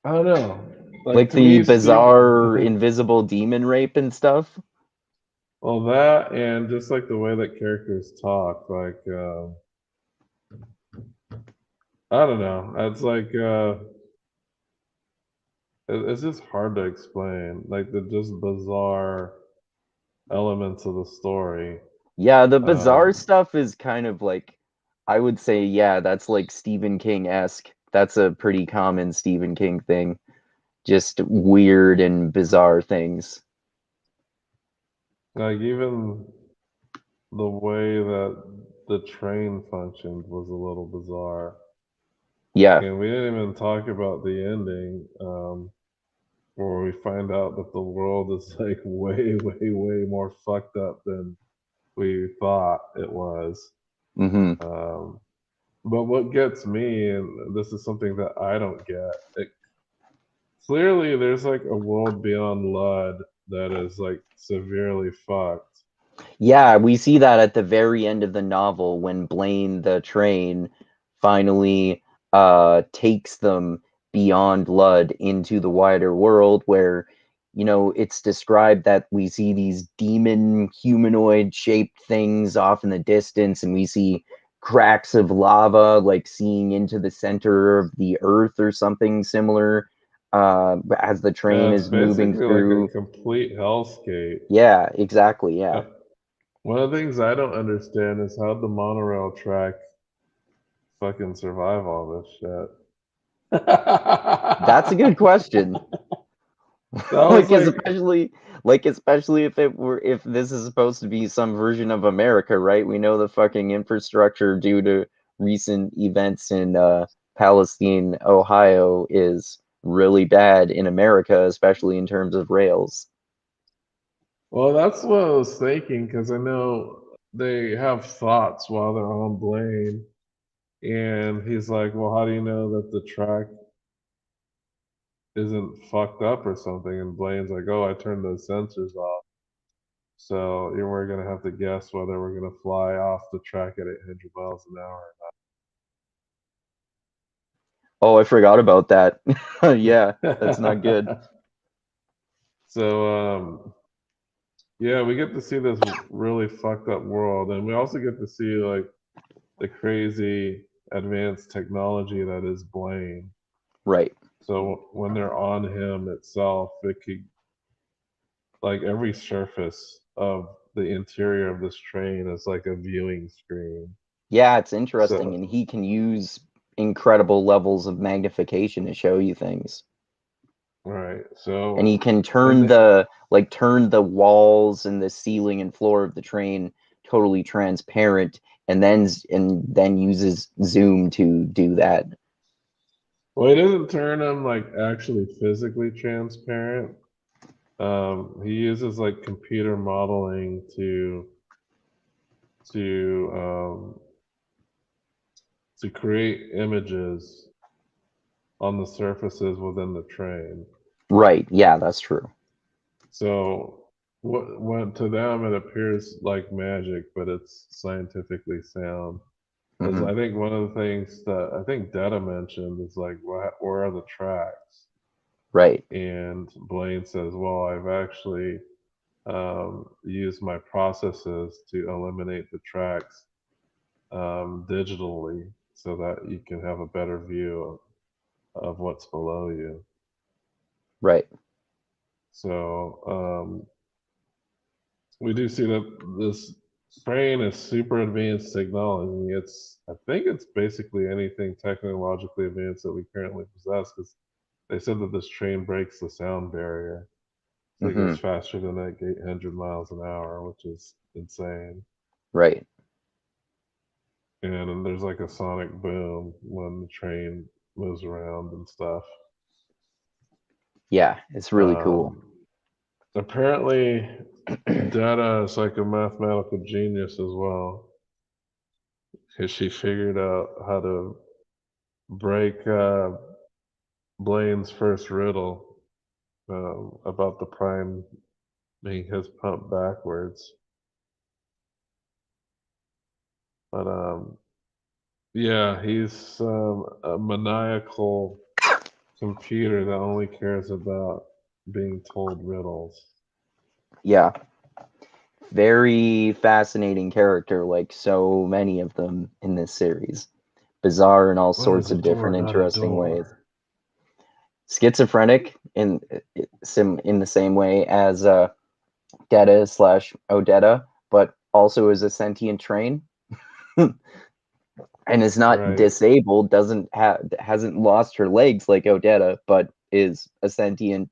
I don't know. Like Like to the me, bizarre Steve. invisible demon rape and stuff? Well, that and just like the way that characters talk, like I don't know. It's like it's just hard to explain. Like the just bizarre elements of the story. Yeah, the bizarre Um, stuff is kind of like, I would say, yeah, that's like Stephen King-esque. That's a pretty common Stephen King thing. Just weird and bizarre things. like even the way that the train functioned was a little bizarre. Yeah. And we didn't even talk about the ending, where we find out that the world is like way more fucked up than we thought it was. Hmm. Um, but what gets me, and this is something that I don't get, clearly there's like a world beyond Lud that is like severely fucked. Yeah, we see that at the very end of the novel when Blaine the train finally takes them beyond Lud into the wider world where, it's described that we see these demon humanoid shaped things off in the distance, and we see cracks of lava like seeing into the center of the earth or something similar as the train Yeah, it's is moving basically like a through. complete hellscape. Yeah, exactly. Yeah. Uh, One of the things I don't understand is how the monorail track fucking survive all this shit. That's a good question. That was Like like, especially if this is supposed to be some version of America, right? We know the fucking infrastructure due to recent events in Palestine, Ohio is really bad in America, especially in terms of rails. well, that's what I was thinking because I know they have thoughts while they're on Blaine, and he's like, "Well, how do you know that the track isn't fucked up or something?" And Blaine's like, "Oh, I turned those sensors off, so we're gonna have to guess whether we're gonna fly off the track at 800 miles an hour." Oh, I forgot about that. Yeah, that's not good. So, yeah, we get to see this really fucked up world, and we also get to see like the crazy advanced technology that is Blaine. Right. So when they're on him itself, it could like every surface of the interior of this train is like a viewing screen. Yeah, it's interesting, and So he can use incredible levels of magnification to show you things. right, And he so can I turn think the walls and the ceiling and floor of the train totally transparent, and then uses zoom to do that. well, he doesn't turn them like actually physically transparent. He uses like computer modeling to to create images on the surfaces within the train. Right. Yeah, that's true. So what to them it appears like magic, but it's scientifically sound. Because Hmm. I think one of the things that I think Detta mentioned is like, where are the tracks? Right. And Blaine says, well, I've actually used my processes to eliminate the tracks digitally so that you can have a better view of what's below you. Right. So we do see that this train is super advanced technology. I think it's basically anything technologically advanced that we currently possess because they said that this train breaks the sound barrier. So it Hmm. goes faster than like 800 miles an hour, which is insane. Right. And then there's like a sonic boom when the train moves around and stuff. Yeah, it's really cool. Um, apparently, Data is like a mathematical genius as well because she figured out how to break Blaine's first riddle about the prime being his pump backwards. But yeah, he's a maniacal computer that only cares about being told riddles. Yeah, very fascinating character, like so many of them in this series. Bizarre in all What is sorts a of door, different, not a interesting ways. door? Schizophrenic in the same way as Detta slash Odetta, but also is a sentient train and is not Right. disabled, hasn't lost her legs like Odetta, but is a sentient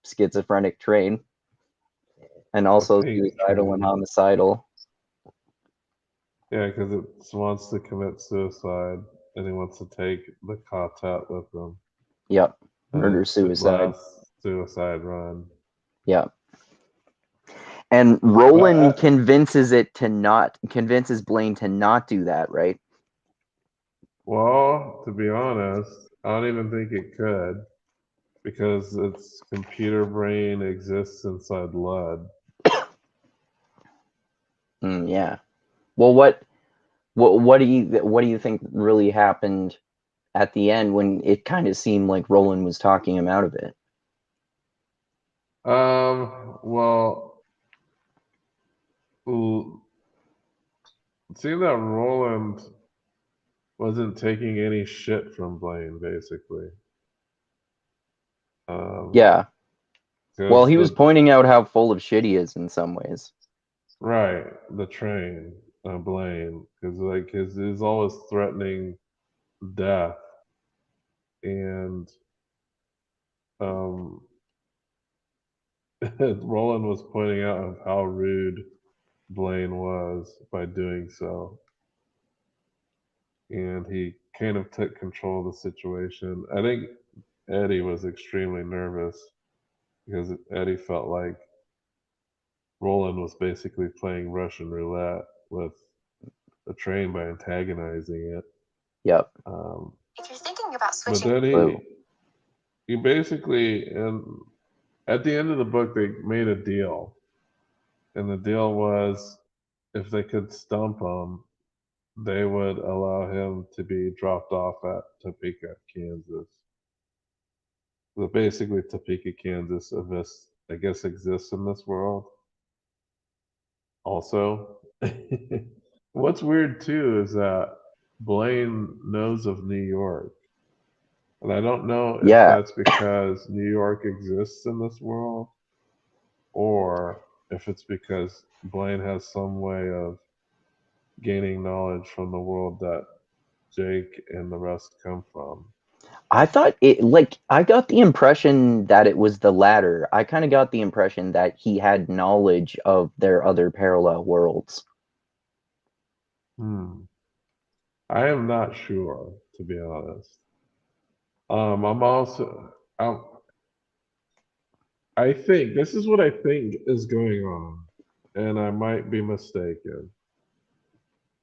schizophrenic train, and A also pink suicidal and train. homicidal. Yeah, because it wants to commit suicide and he wants to take the quartet with him. Yep. And Murder its suicide. last suicide run. Yep. And But Roland convinces Blaine to not do that, right? well, to be honest, I don't even think it could because its computer brain exists inside lead. Yeah. Well, what do you think really happened at the end when it kind of seemed like Roland was talking him out of it? Well, it seemed that Roland wasn't taking any shit from Blaine, basically. Um, Yeah. Well, because he was pointing out how full of shit he is in some ways. right, the train, Blaine, because like his always threatening death, and um, Roland was pointing out of how rude Blaine was by doing so, and he kind of took control of the situation. I think Eddie was extremely nervous because Eddie felt like Roland was basically playing Russian roulette with the train by antagonizing it. Yep. Um, If you're thinking about but switching, then Blue. he basically, and at the end of the book, they made a deal, and the deal was if they could stump him, they would allow him to be dropped off at Topeka, Kansas. So basically, Topeka, Kansas, I guess, exists in this world. Also, what's weird too is that Blaine knows of New York. And I don't know if Yeah, that's because New York exists in this world or if it's because Blaine has some way of gaining knowledge from the world that Jake and the rest come from. I thought I got the impression that it was the latter. I kind of got the impression that he had knowledge of their other parallel worlds. Hmm. I am not sure, to be honest. I'm also, I think this is what I think is going on, and I might be mistaken.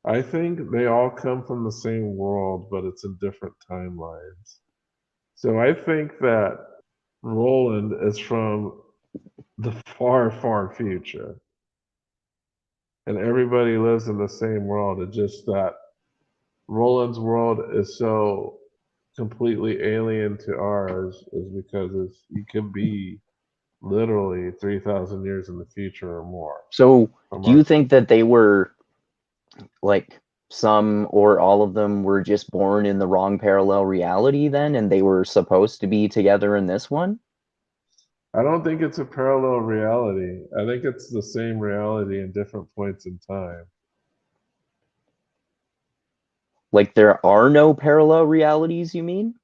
I think they all come from the same world, but it's in different timelines. So I think that Roland is from the far, far future, and everybody lives in the same world. It's just that Roland's world is so completely alien to ours, is because you could be literally 3,000 years in the future or more So, from do you our. think that they were like some or all of them were just born in the wrong parallel reality then, and they were supposed to be together in this one? I don't think it's a parallel reality. I think it's the same reality in different points in time. Like there are no parallel realities, you mean?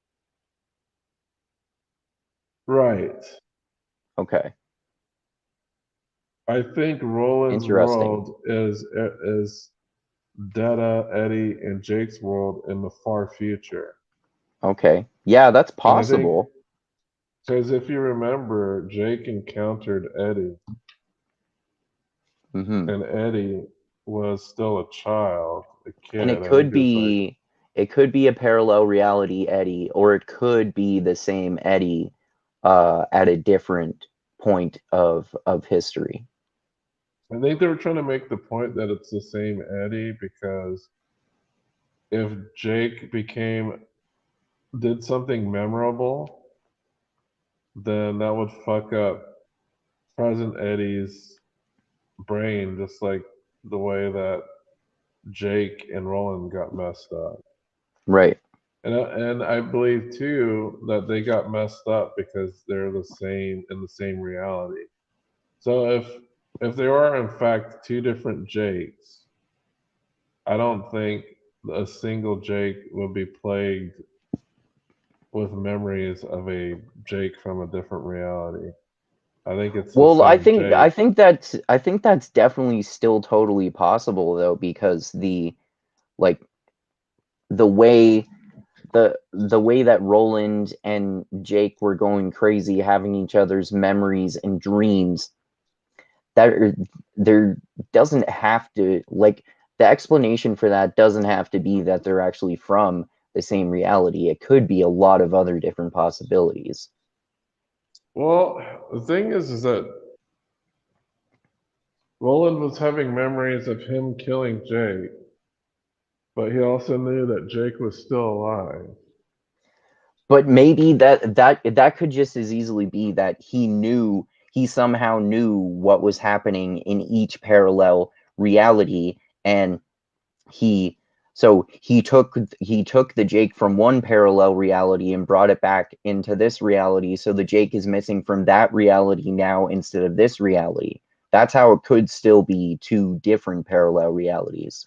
Right. Okay, I think Roland's interesting. world is Detta, Eddie, and Jake's world in the far future. Okay. Yeah, that's And I think possible. because if you remember, Jake encountered Eddie, Hmm. and Eddie was still a child, a And kid. I think he was like, it could be a parallel reality Eddie, or it could be the same Eddie at a different point of history. I think they were trying to make the point that it's the same Eddie because if Jake did something memorable, then that would fuck up present Eddie's brain, just like the way that Jake and Roland got messed up. Right. And I believe too that they got messed up because they're the same in the same reality. So if there are in fact two different Jakes, I don't think a single Jake would be plagued with memories of a Jake from a different reality. I think it's the Well, same Jake. I think that's definitely still totally possible though, because like the way the way that Roland and Jake were going crazy, having each other's memories and dreams, that there doesn't have to like the explanation for that doesn't have to be that they're actually from the same reality. It could be a lot of other different possibilities. Well, the thing is that Roland was having memories of him killing Jake, but he also knew that Jake was still alive. But maybe that could just as easily be that he somehow knew what was happening in each parallel reality, and he he took the Jake from one parallel reality and brought it back into this reality, so the Jake is missing from that reality now instead of this reality. That's how it could still be two different parallel realities.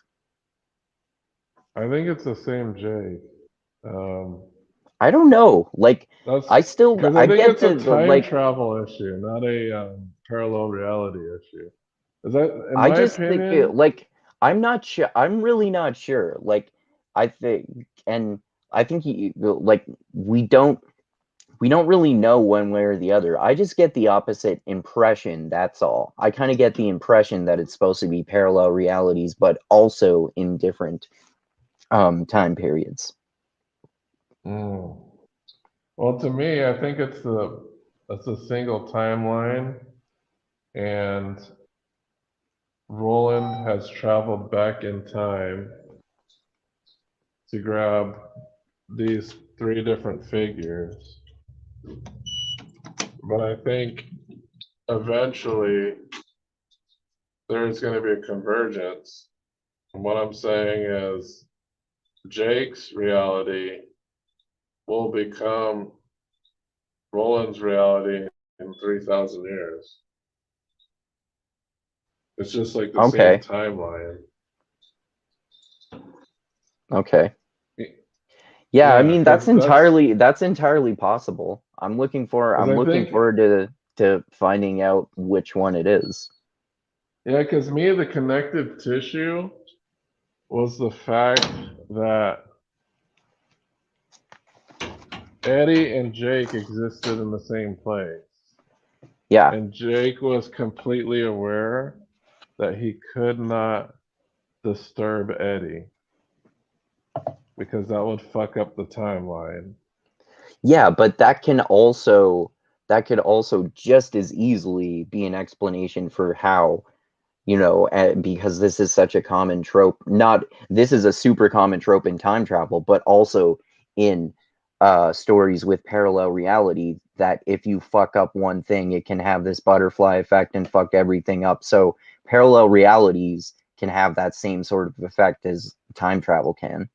I think it's the same Jake. Um, I don't know, like that's I because I think get it's a the time like travel issue, not a parallel reality issue. Is that, in I my just think opinion? I'm not sure. I'm really not sure. Like I think, and I think we don't really know one way or the other. I just get the opposite impression. That's all. I kind of get the impression that it's supposed to be parallel realities, but also in different time periods. Mm. Well, to me, I think it's a single timeline, and Roland has traveled back in time to grab these three different figures. But I think eventually there's going to be a convergence. And what I'm saying is Jake's reality will become Roland's reality in 3,000 years. It's just like the same Okay. timeline. Okay. Yeah, I mean that's 'cause entirely possible. I'm looking 'cause I think, forward to finding out which one it is. yeah, because me, the connective tissue was the fact that Eddie and Jake existed in the same place. Yeah. And Jake was completely aware that he could not disturb Eddie because that would fuck up the timeline. Yeah, but that could also just as easily be an explanation for how, because this is such a common trope. Not This is a super common trope in time travel, but also in stories with parallel reality, that if you fuck up one thing, it can have this butterfly effect and fuck everything up. So parallel realities can have that same sort of effect as time travel can.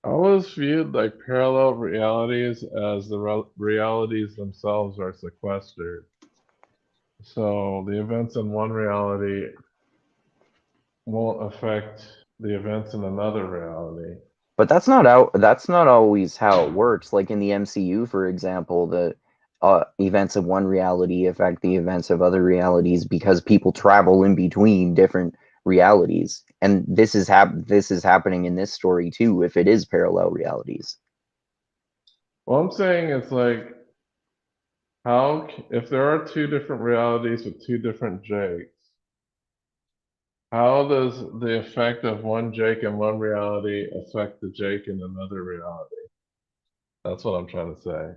I always viewed like parallel realities as the realities themselves are sequestered. So the events in one reality won't affect the events in another reality. But that's not always how it works. Like in the MCU, for example, the events of one reality affect the events of other realities because people travel in between different realities. And this is happening in this story too, if it is parallel realities. What I'm saying is like, if there are two different realities with two different Jakes, how does the effect of one Jake in one reality affect the Jake in another reality? That's what I'm trying to say.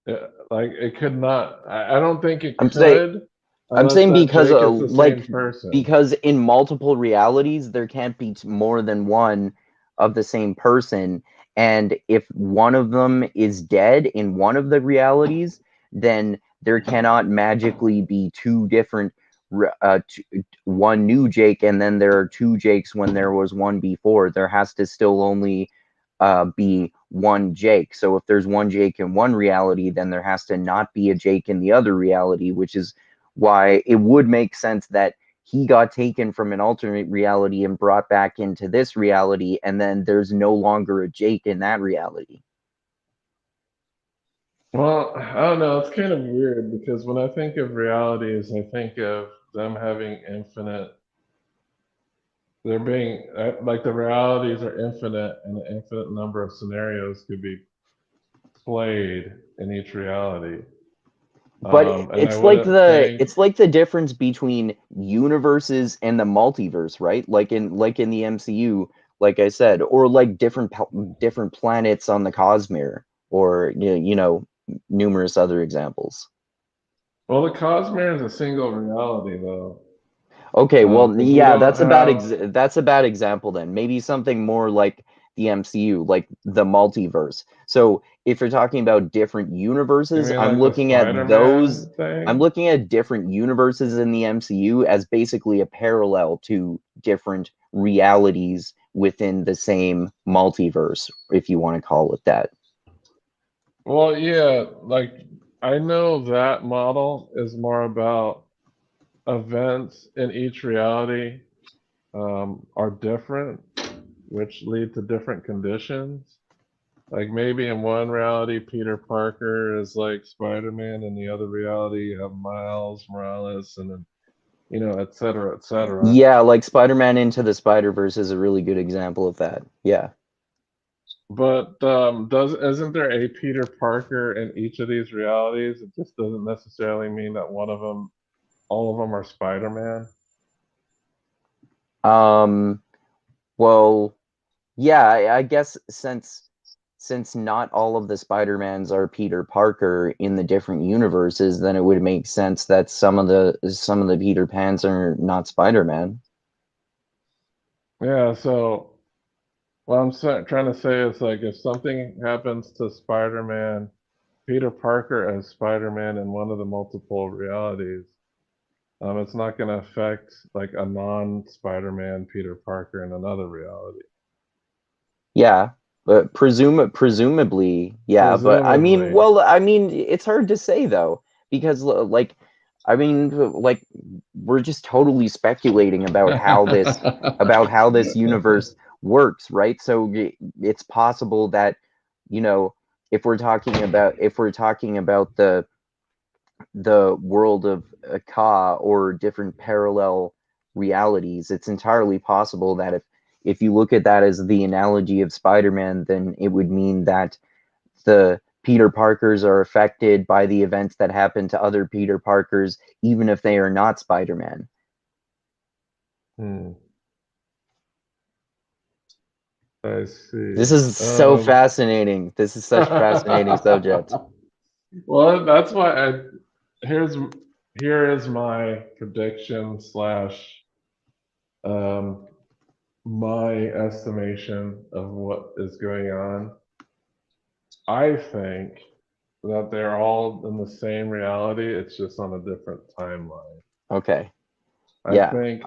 Yeah, like it could not. I don't think it I'm saying could I'm unless saying that because Jake is the same person. because in multiple realities there can't be more than one of the same person, and if one of them is dead in one of the realities, then there cannot magically be two different one new Jake, and then there are two Jakes when there was one before. There has to still only be one Jake. So if there's one Jake in one reality, then there has to not be a Jake in the other reality, which is why it would make sense that he got taken from an alternate reality and brought back into this reality, and then there's no longer a Jake in that reality. Well, I don't know. It's kind of weird because when I think of realities, I think of them having infinite. They're being like the realities are infinite, and an infinite number of scenarios could be played in each reality. But And I wouldn't think, it's like the difference between universes and the multiverse, right? Like in the MCU, like I said, or like different planets on the Cosmere, or numerous other examples. well, the Cosmere is a single reality, though, Okay, well, because we yeah, don't have. that's a bad example then. Maybe something more like the MCU, like the multiverse. So if you're talking about different You universes, mean like the Spider-Man I'm thing? looking at different universes in the MCU as basically a parallel to different realities within the same multiverse, if you want to call it that. Well, yeah, like I know that model is more about events in each reality are different, which lead to different conditions. Like maybe in one reality, Peter Parker is like Spider-Man, in the other reality, you have Miles Morales, and then, et cetera, et cetera. Yeah, like Spider-Man Into the Spider-Verse is a really good example of that. Yeah. But does isn't there a Peter Parker in each of these realities? It just doesn't necessarily mean that one of them, all of them are Spider-Man. Um, well, yeah, I guess since not all of the Spider-Mans are Peter Parker in the different universes, then it would make sense that some of the Peter Pans are not Spider-Man. Yeah, so What I'm trying to say is like if something happens to Spider-Man, Peter Parker as Spider-Man in one of the multiple realities, it's not going to affect like a non-Spider-Man Peter Parker in another reality. Yeah, but presumably, yeah. But I mean, Presumably. well, I mean, it's hard to say though, because like, I mean, like, we're just totally speculating about how this universe works, right? So it's possible that, you know, if we're talking about the world of Ka or different parallel realities, it's entirely possible that if you look at that as the analogy of Spider-Man, then it would mean that the Peter Parkers are affected by the events that happen to other Peter Parkers, even if they are not Spider-Man. Hmm, I This see. is so fascinating. This is such a fascinating subject. Well, that's why here's here is my prediction slash um, my estimation of what is going on. I think that they're all in the same reality. It's just on a different timeline. Okay. I Yeah. think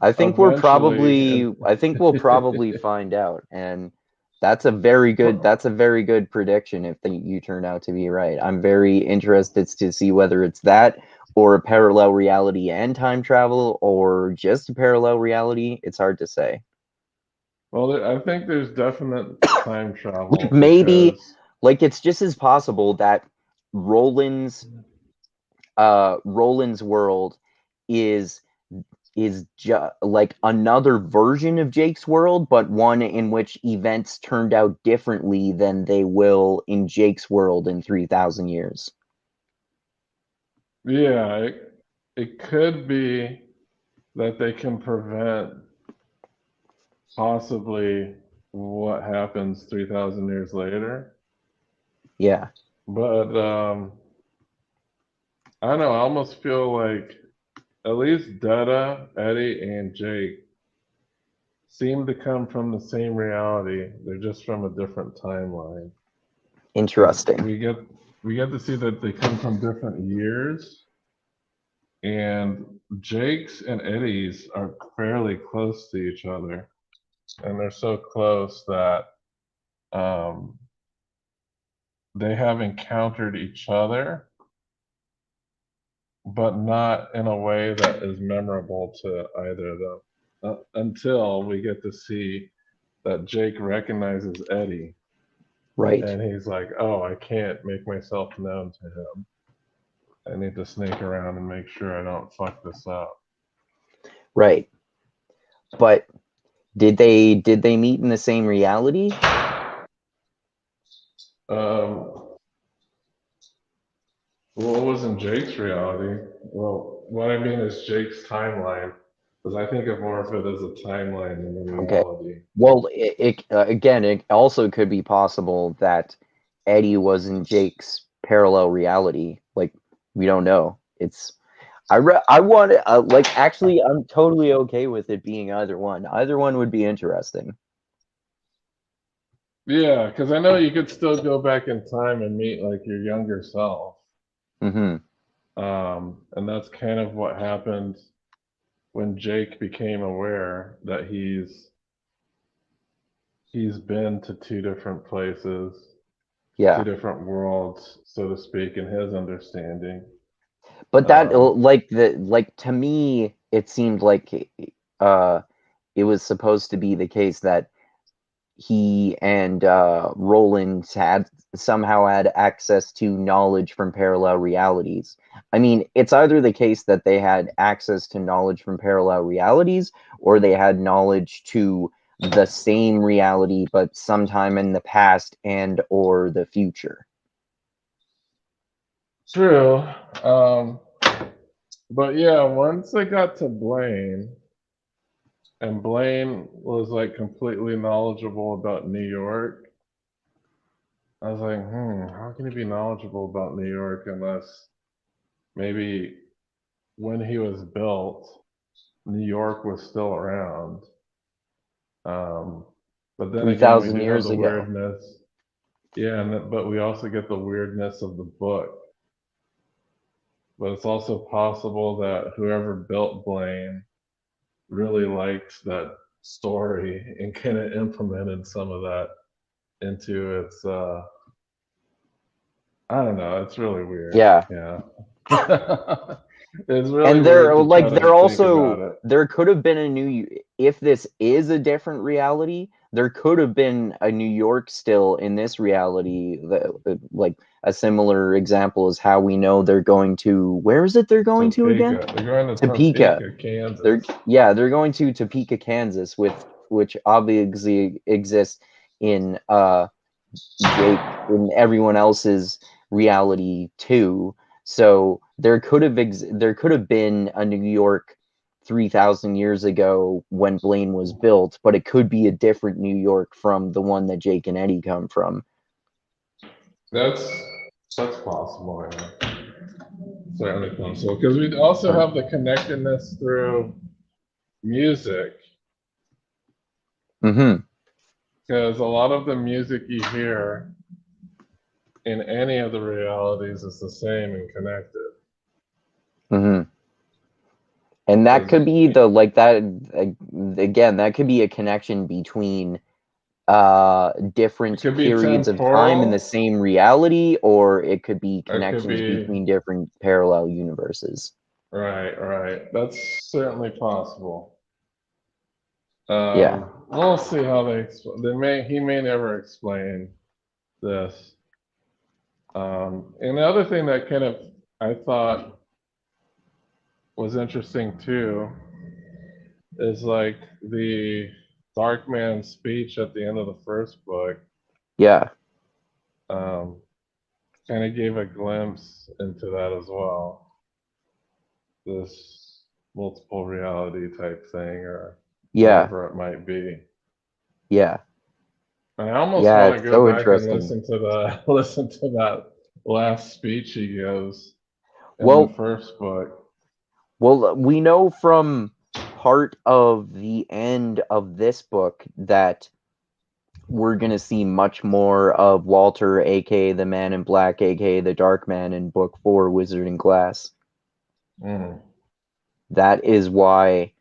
eventually, I think we'll probably find out, and that's a very good prediction if you turn out to be right. I'm very interested to see whether it's that or a parallel reality and time travel or just a parallel reality. It's hard to say. well, I think there's definite time Like travel maybe because like it's just as possible that Roland's Roland's world is like another version of Jake's world, but one in which events turned out differently than they will in Jake's world in 3,000 years. yeah, it could be that they can prevent possibly what happens 3,000 years later. Yeah. But I don't know. I almost feel like at least Detta, Eddie, and Jake seem to come from the same reality. They're just from a different timeline because Interesting. we get to see that they come from different years, and Jake's and Eddie's are fairly close to each other, and they're so close that um, they have encountered each other, but not in a way that is memorable to either of them until we get to see that Jake recognizes Eddie Right. and he's like, oh, I can't make myself known to him. I need to sneak around and make sure I don't fuck this up. Right. But did they meet in the same reality? Um, what was in Jake's reality? Well, what I mean is Jake's timeline, because I think of more of it as a timeline than a Okay. reality. Well, again, it also could be possible that Eddie was in Jake's parallel reality. Like, we don't know. I want it, like, actually, I'm totally okay with it being either one. Either one would be interesting. Yeah, because I know you could still go back in time and meet like your younger self. Hmm. And that's kind of what happened when Jake became aware that he's been to two different places, two Yeah. different worlds, so to speak, in his understanding. But that, Um, like, to me, it seemed like uh, it was supposed to be the case that he and Roland had somehow had access to knowledge from parallel realities. I mean, it's either the case that they had access to knowledge from parallel realities, or they had knowledge to the same reality, but sometime in the past and or the future. True. Um, but yeah, once they got to Blaine, and Blaine was like completely knowledgeable about New York, I was like, how can he be knowledgeable about New York unless maybe when he was built, New York was still around. Um, But then again, we 3,000 do have years the ago. weirdness. Yeah, but we also get the weirdness of the book. But it's also possible that whoever built Blaine really liked that story and kind of implemented some of that into its I don't know, it's really weird. Yeah. Yeah. It's really And weird to try to think about it. there could have been if this is a different reality, there could have been a New York still in this reality that like a similar example is how we know they're going to, where is it they're going to again? They're going to Topeka. Kansas. They're going to Topeka, Kansas, which obviously exists in Jake in everyone else's reality too. So there could have been a New York 3,000 years ago when Blaine was built, but it could be a different New York from the one that Jake and Eddie come from. That's possible. Yeah. Certainly possible because we also have the connectedness through music. Mm-hmm. Because a lot of the music you hear in any of the realities is the same and connected. Mm-hmm. And that could be that could be a connection between different periods of time in the same reality, or it could be connections between different parallel universes. Right. That's certainly possible. Yeah. We'll see how he may never explain this. And the other thing that kind of I thought was interesting too is like the Darkman speech at the end of the first book. Yeah. Kind of gave a glimpse into that as well. This multiple reality type thing, or whatever it might be. Yeah. I almost want to go so back and interesting. listen to that last speech he gives in the first book. Well, we know from part of the end of this book that we're going to see much more of Walter, aka the Man in Black, aka the Dark Man, in book 4, Wizard in Glass. That is why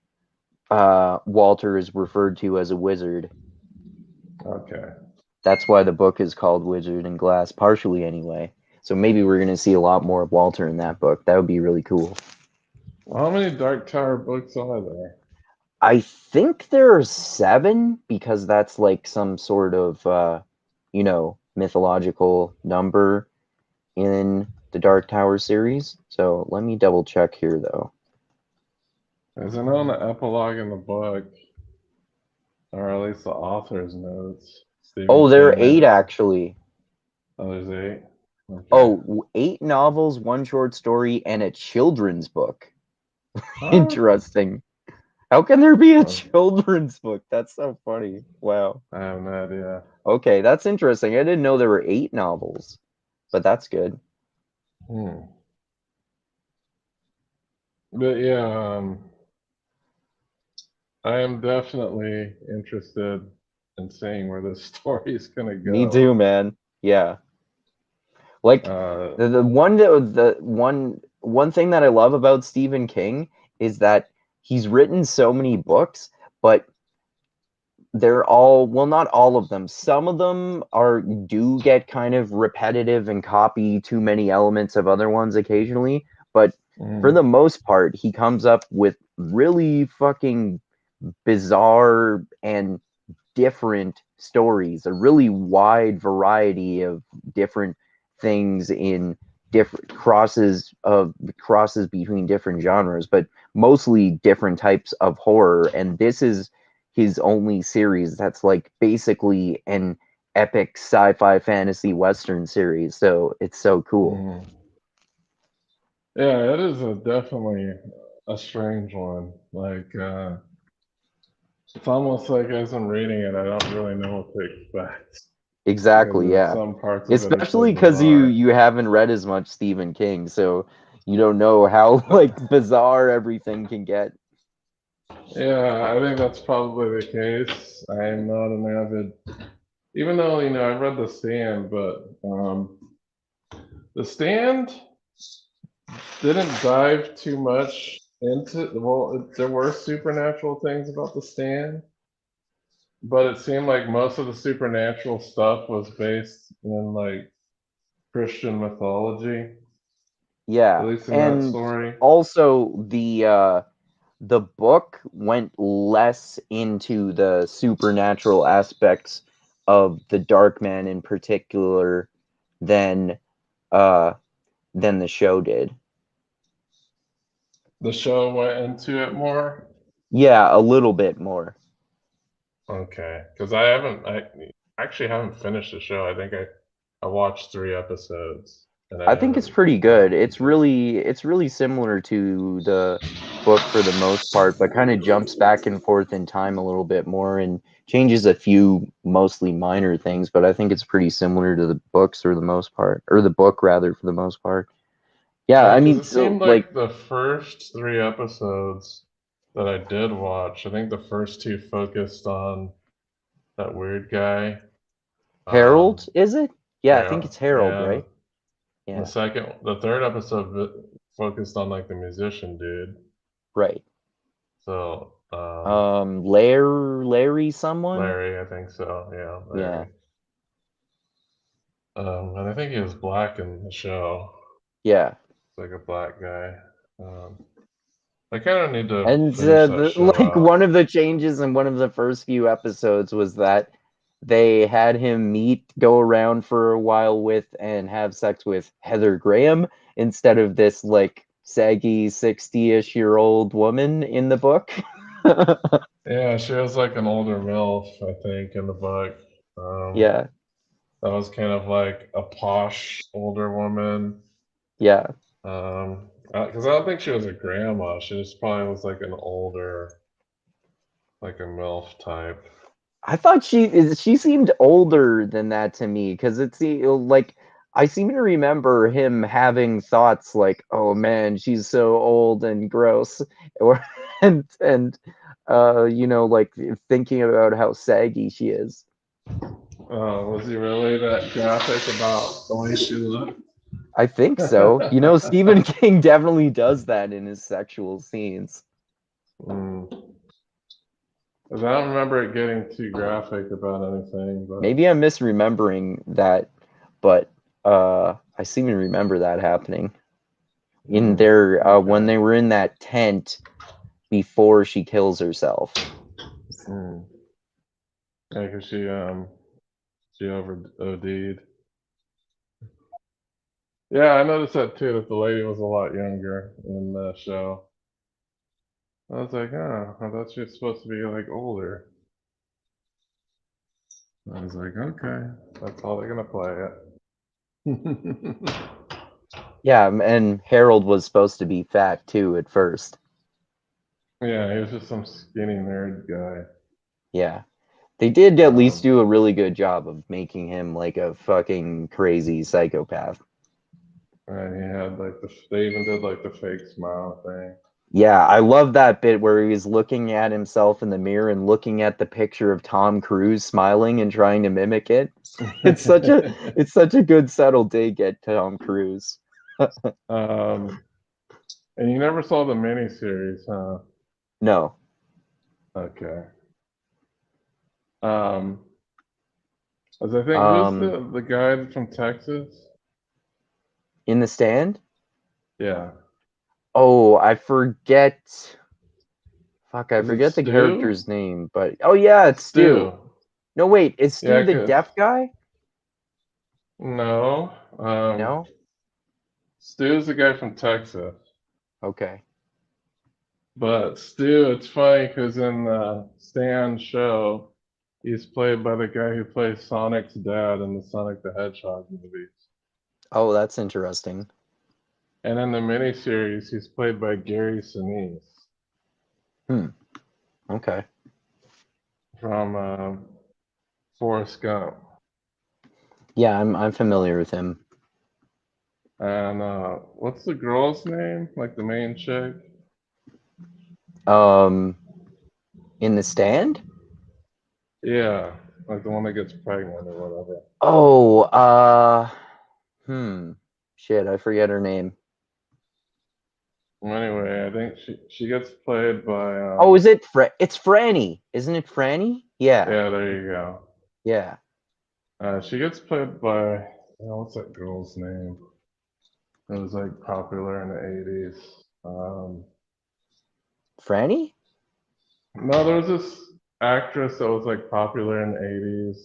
Walter is referred to as a wizard. Okay. That's why the book is called Wizard in Glass, partially anyway. So maybe we're going to see a lot more of Walter in that book. That would be really cool. Well, how many Dark Tower books are there? I think there are 7, because that's like some sort of, mythological number in the Dark Tower series. So let me double check here, though. There's an on the epilogue in the book, or at least the author's notes. There are 8 actually. Oh, there's 8. Okay. 8 novels, 1 short story, and a children's book. Interesting. How can there be a children's book? That's so funny. Wow. I have no idea. Okay, that's interesting. I didn't know there were 8 novels, but that's good. But yeah, I am definitely interested in seeing where this story is gonna go. Me too, man. Yeah. Like the one thing that I love about Stephen King is that he's written so many books, but they're all, well, not all of them. Some of them do get kind of repetitive and copy too many elements of other ones occasionally, but for the most part, he comes up with really fucking bizarre and different stories, a really wide variety of different things in different crosses between different genres, but mostly different types of horror. And this is his only series that's like basically an epic sci-fi fantasy western series. So it's so cool. Yeah, it is definitely a strange one. Like it's almost like as I'm reading it, I don't really know what to expect. Exactly, yeah. Some parts especially because you haven't read as much Stephen King, so you don't know how like bizarre everything can get. Yeah, I think that's probably the case. I am not an avid, even though, I read The Stand, but The Stand didn't dive too much into, well, there were supernatural things about The Stand, but it seemed like most of the supernatural stuff was based in like Christian mythology, at Yeah, least in that and story. also the book went less into the supernatural aspects of the Dark Man in particular than uh than the show did. The show went into it more. Yeah, a little bit more. Okay, because I actually haven't finished the show. I think I watched 3 episodes and I I think it's haven't pretty good. gotten It's into it. really similar to the book for the most part, but kind of jumps back and forth in time a little bit more and changes a few mostly minor things, but I think it's pretty similar to the books for the most part, or the book rather for the most part. Yeah, Yeah, I because mean, it so seemed like like the first 3 episodes that I did watch, I think the first two focused on that weird guy. Um, Harold, is it? Yeah, I think yeah, it's Harold, and right? the Yeah, third episode focused on like the musician dude. right. So, Larry someone? Larry, I think so. Yeah, Yeah, Larry. And I think he was black in the show. yeah. It's like a black guy. Um, I kind of need to And finish that show like out. one of the changes in one of the first few episodes was that they had him go around for a while with, and have sex with Heather Graham instead of this like saggy 60-ish-year-old woman in the book. Yeah, she was like an older MILF, I think, in the book. Um, Yeah, that was kind of like a posh older woman. yeah. Because I don't think she was a grandma. She just probably was like an older, like a MILF type. I thought she seemed older than that to me because like I seem to remember him having thoughts like, "Oh man, she's so old and gross," or like thinking about how saggy she is. Was he really that graphic about the way she looked? I think so. Stephen King definitely does that in his sexual scenes. Mm. 'Cause I don't remember it getting too graphic about anything, but Maybe I'm misremembering that, but I seem to remember that happening in their when okay. they were in that tent before she kills herself. Mm. Yeah, because she over OD'd. Yeah, I noticed that too, that the lady was a lot younger in the show. I was like, oh, I thought she was supposed to be like older. I was like, okay, that's how they're gonna play it. Yeah, and Harold was supposed to be fat too at first. Yeah, he was just some skinny nerd guy. Yeah. They did at least Um, do a really good job of making him like a fucking crazy psychopath. and he had like they even did like the fake smile thing. Yeah, I love that bit where he was looking at himself in the mirror and looking at the picture of Tom Cruise smiling and trying to mimic it. It's such a it's such a good subtle dig at Tom Cruise. um, and you never saw the miniseries, huh? No. Okay. Um, as I think who's Um the guy from Texas? in the Stand? Yeah. Oh, I forget. Fuck, I Is it forget the Stu? character's name, but oh yeah, it's Stu. Stu. No, wait, is Stu Yeah, the 'cause deaf guy? no. No? Stu's the guy from Texas. Okay. But Stu, it's funny because in the Stan show, he's played by the guy who plays Sonic's dad in the Sonic the Hedgehog movies. Oh, that's interesting. And in the miniseries, he's played by Gary Sinise Hmm. Okay. from Forrest Gump. Yeah, I'm familiar with him. And what's the girl's name? Like the main chick? Um In The Stand? Yeah, like the one that gets pregnant or whatever. Oh, shit, I forget her name. Anyway, I think she gets played by Oh, is it it's Franny, isn't it Franny? Yeah, yeah, there you go. yeah. She gets played by what's that girl's name? It was like popular in the 80s. Franny? No, there was this actress that was like popular in the 80s,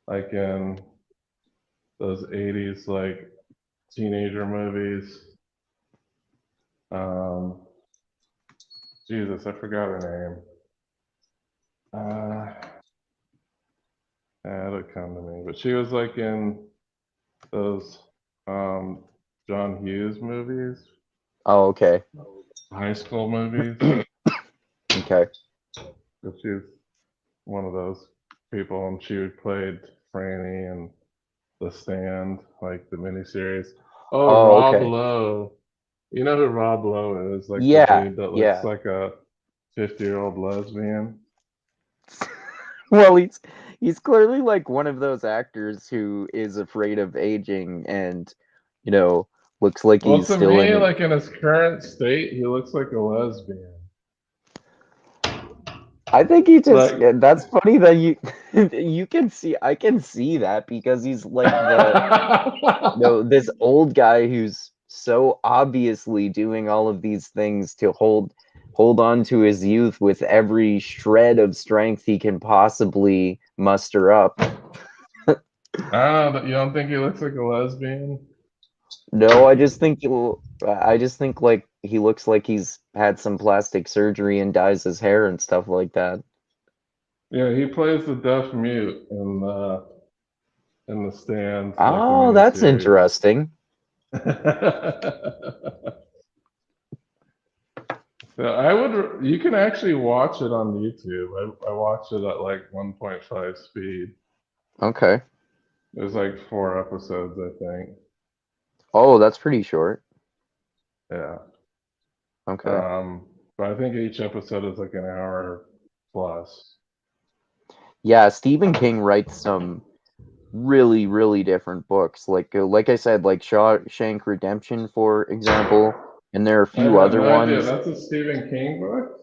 like in those 80s like teenager movies. Um, Jesus, I forgot her name. It'll come to me. But she was like in those um, John Hughes movies, Oh, okay. high school movies. Okay. But she's one of those people, and she played Franny and The Stand, like the miniseries. Oh, Oh, Rob okay. Lowe. You know who Rob Lowe is? Like the Yeah, dude that looks yeah. like a 50-year-old lesbian. Well, he's clearly like one of those actors who is afraid of aging and, you know, looks like Well, he's to still me, in it. like in his current state, he looks like a lesbian. I think he just Like, that's funny that you you can see I can see that because he's like the this old guy who's so obviously doing all of these things to hold on to his youth with every shred of strength he can possibly muster up. you don't think he looks like a lesbian? No, I just think like he looks like he's had some plastic surgery and dyes his hair and stuff like that. Yeah, he plays the deaf mute in the stands, like the Oh, that's miniseries. interesting. Yeah, you can actually watch it on YouTube. I watched it at like 1.5 speed. Okay. There's like 4 episodes, I think. Oh, that's pretty short. Yeah. Okay. Um, but I think each episode is like an hour plus. Yeah, Stephen King writes some really, really different books. Like I said, like Shawshank Redemption, for example, and there are a I few had other no idea. ones. That's a Stephen King book?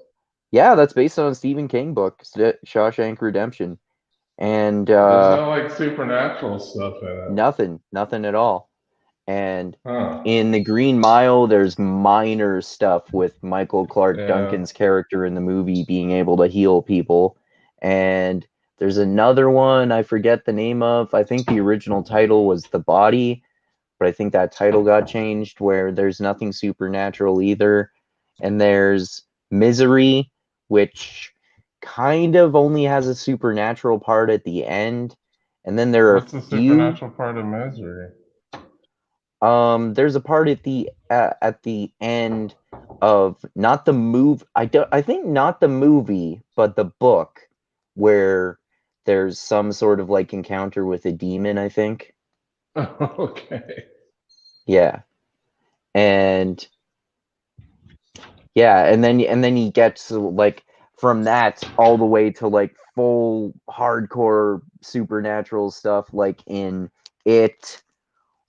Yeah, that's based on a Stephen King book, Shawshank Redemption, and There's no like supernatural stuff in it. nothing at all. And Huh. in The Green Mile, there's minor stuff with Michael Clark Yeah. Duncan's character in the movie being able to heal people. And there's another one I forget the name of. I think the original title was The Body, but I think that title got changed where there's nothing supernatural either. And there's Misery, which kind of only has a supernatural part at the end. And then there are a What's the few supernatural part of Misery? there's a part at the end of not the move. I think not the movie, but the book where there's some sort of like encounter with a demon, I think. Okay. Yeah. And yeah, and then he gets like from that all the way to like full hardcore supernatural stuff like in It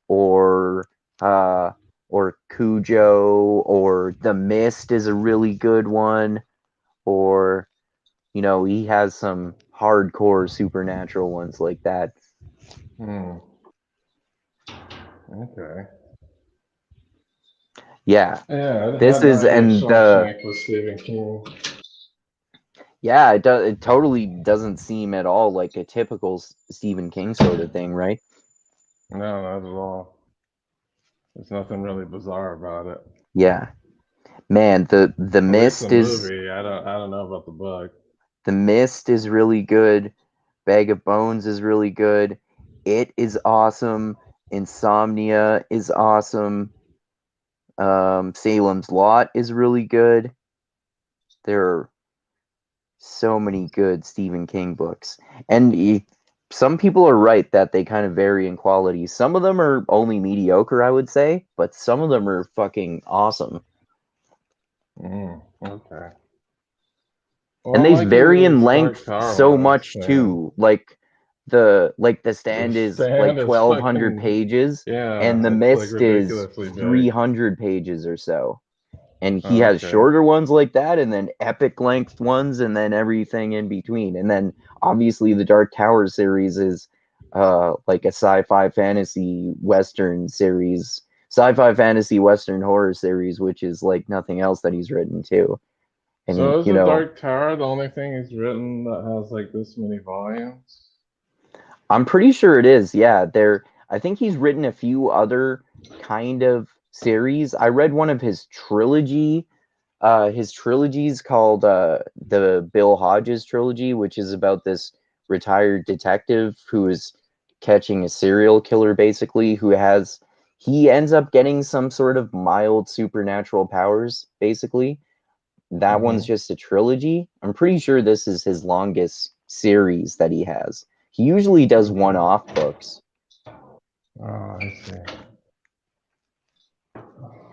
or uh or Cujo or The Mist is a really good one, or he has some hardcore supernatural ones like that. Hmm. Okay. Yeah. Yeah, I This had no is idea and the Shawshank was Stephen King. yeah, it totally doesn't seem at all like a typical Stephen King sort of thing, right? No, not at all. There's nothing really bizarre about it. Yeah. Man, the At least the Mist is movie. I don't know about the book. the Mist is really good. Bag of Bones is really good. It is awesome. Insomnia is awesome. Salem's Lot is really good. There are so many good Stephen King books. And some people are right that they kind of vary in quality. Some of them are only mediocre, I would say, but some of them are fucking awesome. Okay. Well, And I they like it vary in in this Dark length Tower so one I much stand. too. The The stand is like stand is 1200 fucking, pages and the yeah, it's like mist is ridiculously big. 300 pages or so. And he Oh, has okay. shorter ones like that and then epic length ones and then everything in between. And then obviously the Dark Tower series is like a sci-fi fantasy western series, sci-fi fantasy western horror series, which is like nothing else that he's written too. And So is the Dark Tower the only thing he's written that has like this many volumes? I'm pretty sure it is. Yeah, I think he's written a few other kind of series. I read one of his trilogy. His trilogy's called the Bill Hodges trilogy, which is about this retired detective who is catching a serial killer, basically, he ends up getting some sort of mild supernatural powers, basically. That one's Mm-hmm. just a trilogy. I'm pretty sure this is his longest series that he has. He usually does Okay. one-off books. Oh, I see.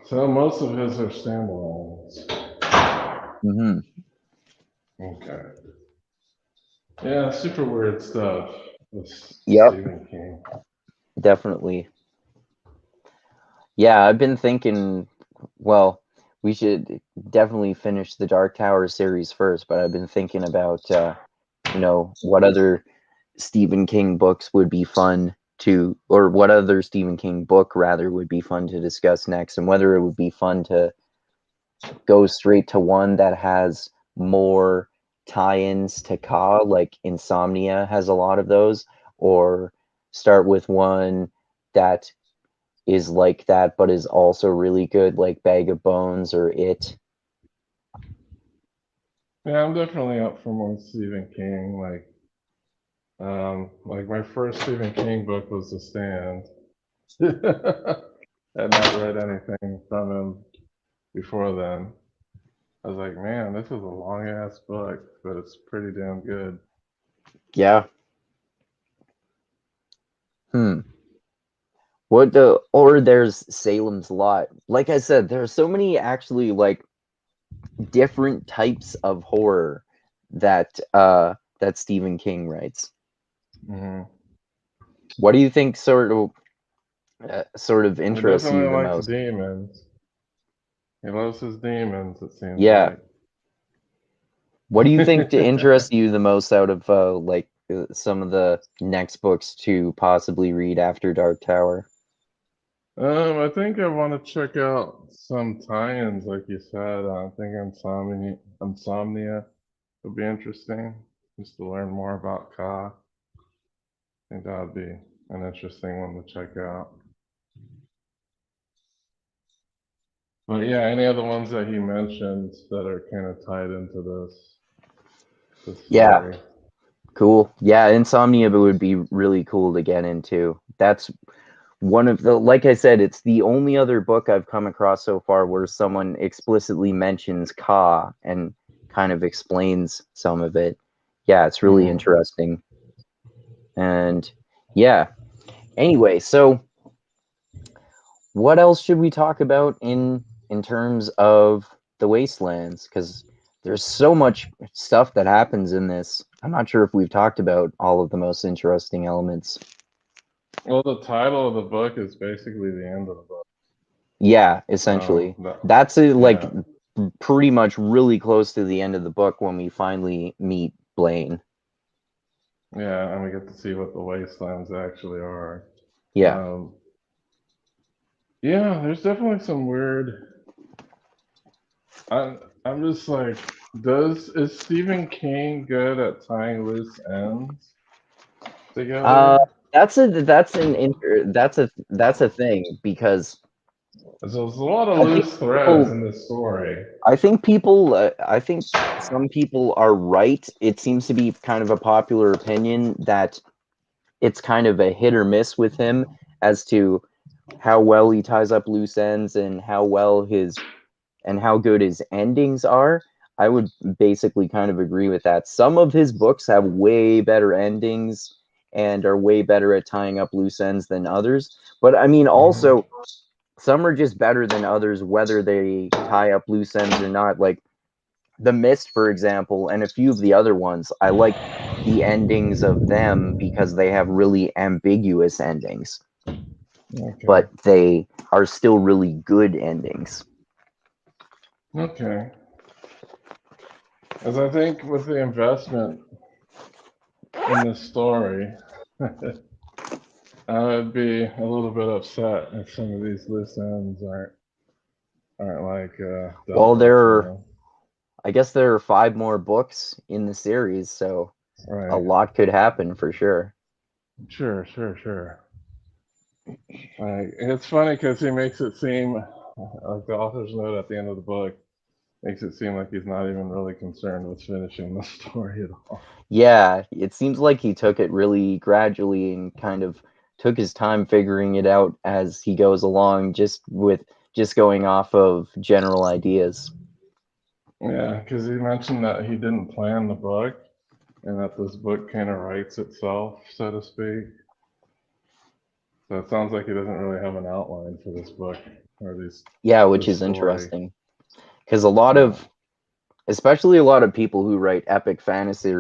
So most of his are standalones. Hmm. Okay. Yeah, super weird stuff with Yep, Stephen King. definitely. Yeah, I've been thinking, well, we should definitely finish the Dark Tower series first, but I've been thinking about, what other Stephen King books would be fun to, or what other Stephen King book, rather, would be fun to discuss next, and whether it would be fun to go straight to one that has more tie-ins to Ka, like Insomnia has a lot of those, or start with one that is like that but is also really good, like Bag of Bones or It. Yeah, I'm definitely up for more Stephen King. Like my first Stephen King book was The Stand. I'd not read anything from him before then. I was like, man, this is a long ass book, but it's pretty damn good. Yeah. Hmm. Or there's Salem's Lot. Like I said, there are so many actually like different types of horror that Stephen King writes. Hmm. What do you think sort of He interests definitely you the likes most? demons. He loves his demons, it seems Yeah. like. What do you think to interest you the most out of some of the next books to possibly read after Dark Tower? I think I want to check out some tie-ins, like you said. I think Insomnia would be interesting, just to learn more about Ka. I think that would be an interesting one to check out. But yeah, any other ones that he mentioned that are kind of tied into this Yeah, story? cool. Yeah, Insomnia would be really cool to get into. That's one of the, like I said, it's the only other book I've come across so far where someone explicitly mentions Ka and kind of explains some of it. Yeah, it's really Hmm. interesting. And yeah, anyway, so what else should we talk about in terms of the Wastelands? Because there's so much stuff that happens in this. I'm not sure if we've talked about all of the most interesting elements. Well, the title of the book is basically the end of the book. Yeah, essentially. That, That's like yeah, pretty much really close to the end of the book when we finally meet Blaine. yeah, and we get to see what the wastelands actually are. Yeah. Um, yeah, there's definitely some weird. I'm just like, is Stephen King good at tying loose ends Uh together? that's a thing because There's a lot of I think loose threads people in this story. I think some people are right. It seems to be kind of a popular opinion that it's kind of a hit or miss with him as to how well he ties up loose ends and how good his endings are. I would basically kind of agree with that. Some of his books have way better endings and are way better at tying up loose ends than others. But I mean, Hmm. also, some are just better than others, whether they tie up loose ends or not. Like, The Mist, for example, and a few of the other ones, I like the endings of them because they have really ambiguous endings, Okay. but they are still really good endings. Okay. As I think with the investment in this story, I would be a little bit upset if some of these loose ends aren't like Well, dealt with. I guess there are 5 more books in the series, so a Right. lot could happen for sure. Sure. Like, it's funny because he makes it seem like the author's note at the end of the book makes it seem like he's not even really concerned with finishing the story at all. Yeah, it seems like he took it really gradually and kind of took his time figuring it out as he goes along, just going off of general ideas. Yeah, because he mentioned that he didn't plan the book and that this book kind of writes itself, so to speak. So it sounds like he doesn't really have an outline for this book or Yeah, which this is story. interesting because a lot Yeah. of, especially a lot of people who write epic fantasy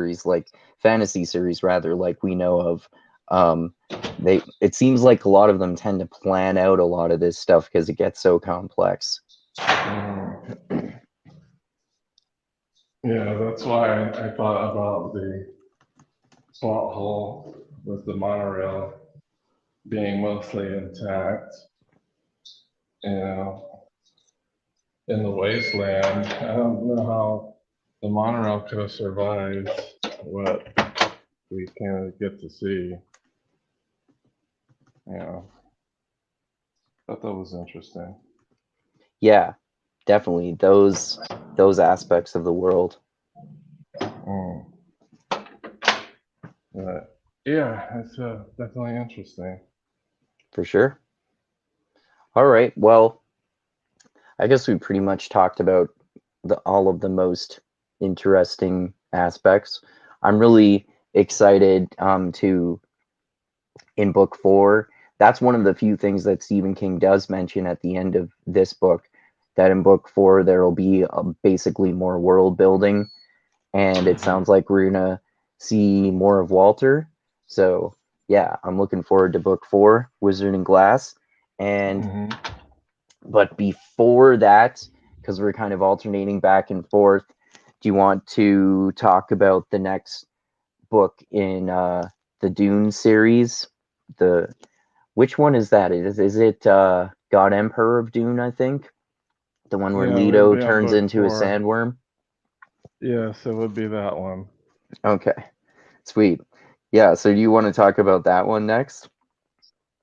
series rather, like we know of, it seems like a lot of them tend to plan out a lot of this stuff because it gets so complex. Yeah, that's why I thought about the plot hole with the monorail being mostly intact. You know, in the wasteland, I don't know how the monorail could have survived what we kind of get to see. You know, thought that was interesting. Yeah, definitely those aspects of the world. Mm. But yeah, it's definitely interesting. For sure. All right. Well, I guess we pretty much talked about all of the most interesting aspects. I'm really excited to in book 4. That's one of the few things that Stephen King does mention at the end of this book. That in book 4 there will be basically more world building, and it sounds like we're gonna see more of Walter. So yeah, I'm looking forward to book 4, Wizard and Glass, and Mm-hmm. but before that, because we're kind of alternating back and forth, do you want to talk about the next book in the Dune series? The Which one is that? Is it God Emperor of Dune? I think the one where Yeah, it would Leto be on turns book into a 4. sandworm. Yes, it would be that one. Okay, sweet. Yeah. So do you want to talk about that one next?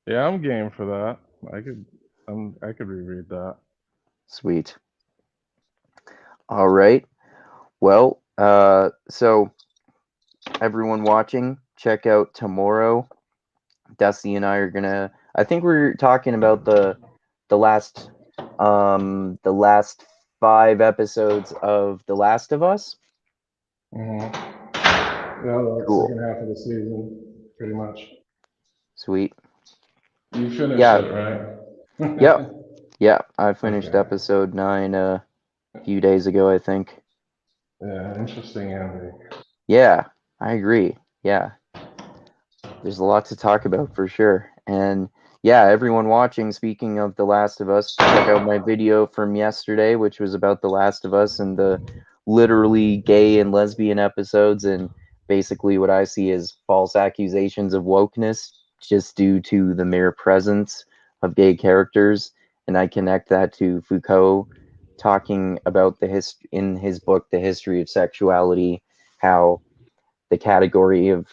Yeah, I'm game for that. I could reread that. Sweet. All right. Well, so everyone watching, check out tomorrow. Dusty and I are gonna. I think we're talking about the the last 5 episodes of The Last of Us. Mm-hmm. Yeah, the Cool. second half of the season, pretty much. Sweet. You finished Yeah. it, right? Yep. Yeah. I finished Okay. episode 9 a few days ago, I think. Yeah, interesting ending. Yeah, I agree. Yeah. There's a lot to talk about for sure. And yeah, everyone watching, speaking of The Last of Us, check out my video from yesterday, which was about The Last of Us and the literally gay and lesbian episodes, and basically what I see as false accusations of wokeness just due to the mere presence of gay characters. And I connect that to Foucault talking about in his book The History of Sexuality, how the category of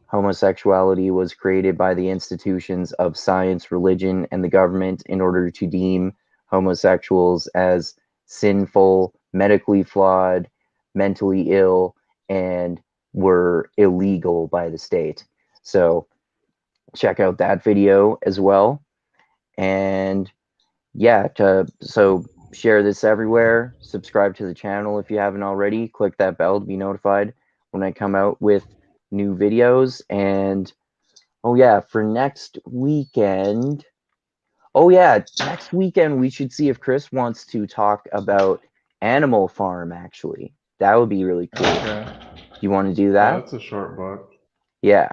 homosexuality was created by the institutions of science, religion, and the government in order to deem homosexuals as sinful, medically flawed, mentally ill, and were illegal by the state. So check out that video as well. And yeah, so share this everywhere. Subscribe to the channel if you haven't already. Click that bell to be notified when I come out with new videos. And oh yeah, for next weekend. Oh yeah, next weekend we should see if Chris wants to talk about Animal Farm actually. That would be really cool. Okay. You want to do Yeah, that? that's a short book. Yeah.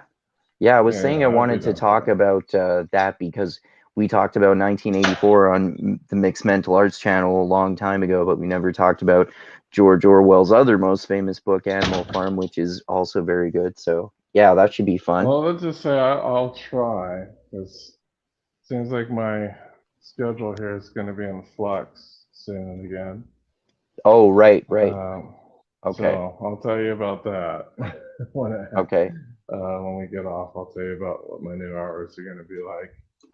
Yeah, I was Yeah, saying I yeah, I'd be wanted to down for talk that. about that because we talked about 1984 on the Mixed Mental Arts channel a long time ago, but we never talked about George Orwell's other most famous book, Animal Farm, which is also very good. So, yeah, that should be fun. Well, let's just say I'll try, because it seems like my schedule here is going to be in flux soon again. Oh, right, right. Um, Okay, so I'll tell you about that when okay. when we get off. I'll tell you about what my new hours are going to be like.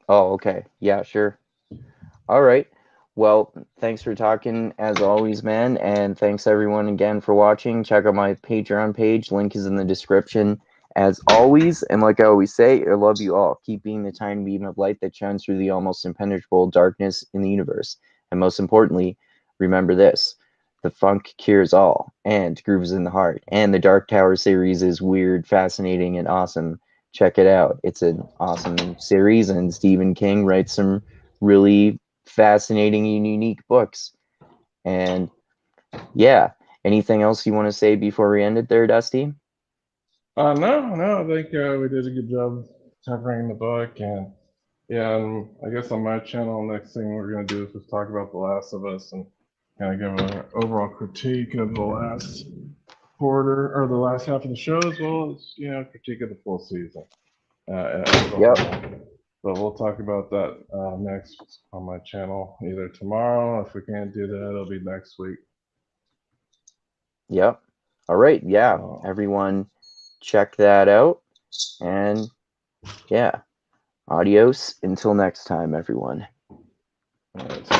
Oh, okay. Yeah, sure. All right. Well, thanks for talking as always, man. And thanks everyone again for watching. Check out my Patreon page. Link is in the description as always. And like I always say, I love you all. Keep being the tiny beam of light that shines through the almost impenetrable darkness in the universe. And most importantly, remember this. The funk cures all, and grooves in the heart. And the Dark Tower series is weird, fascinating, and awesome. Check it out. It's an awesome series, and Stephen King writes some really fascinating and unique books. And yeah, anything else you want to say before we end it there, Dusty? No, I think we did a good job covering the book, and yeah, and I guess on my channel, next thing we're going to do is just talk about The Last of Us and kind of give an overall critique of the last quarter or the last half of the show, as well as critique of the full season as a Yep. whole. But we'll talk about that next on my channel, either tomorrow. If we can't do that, it'll be next week. Yep. All right. Yeah. So, Everyone check that out. And yeah, adios until next time, everyone. all right.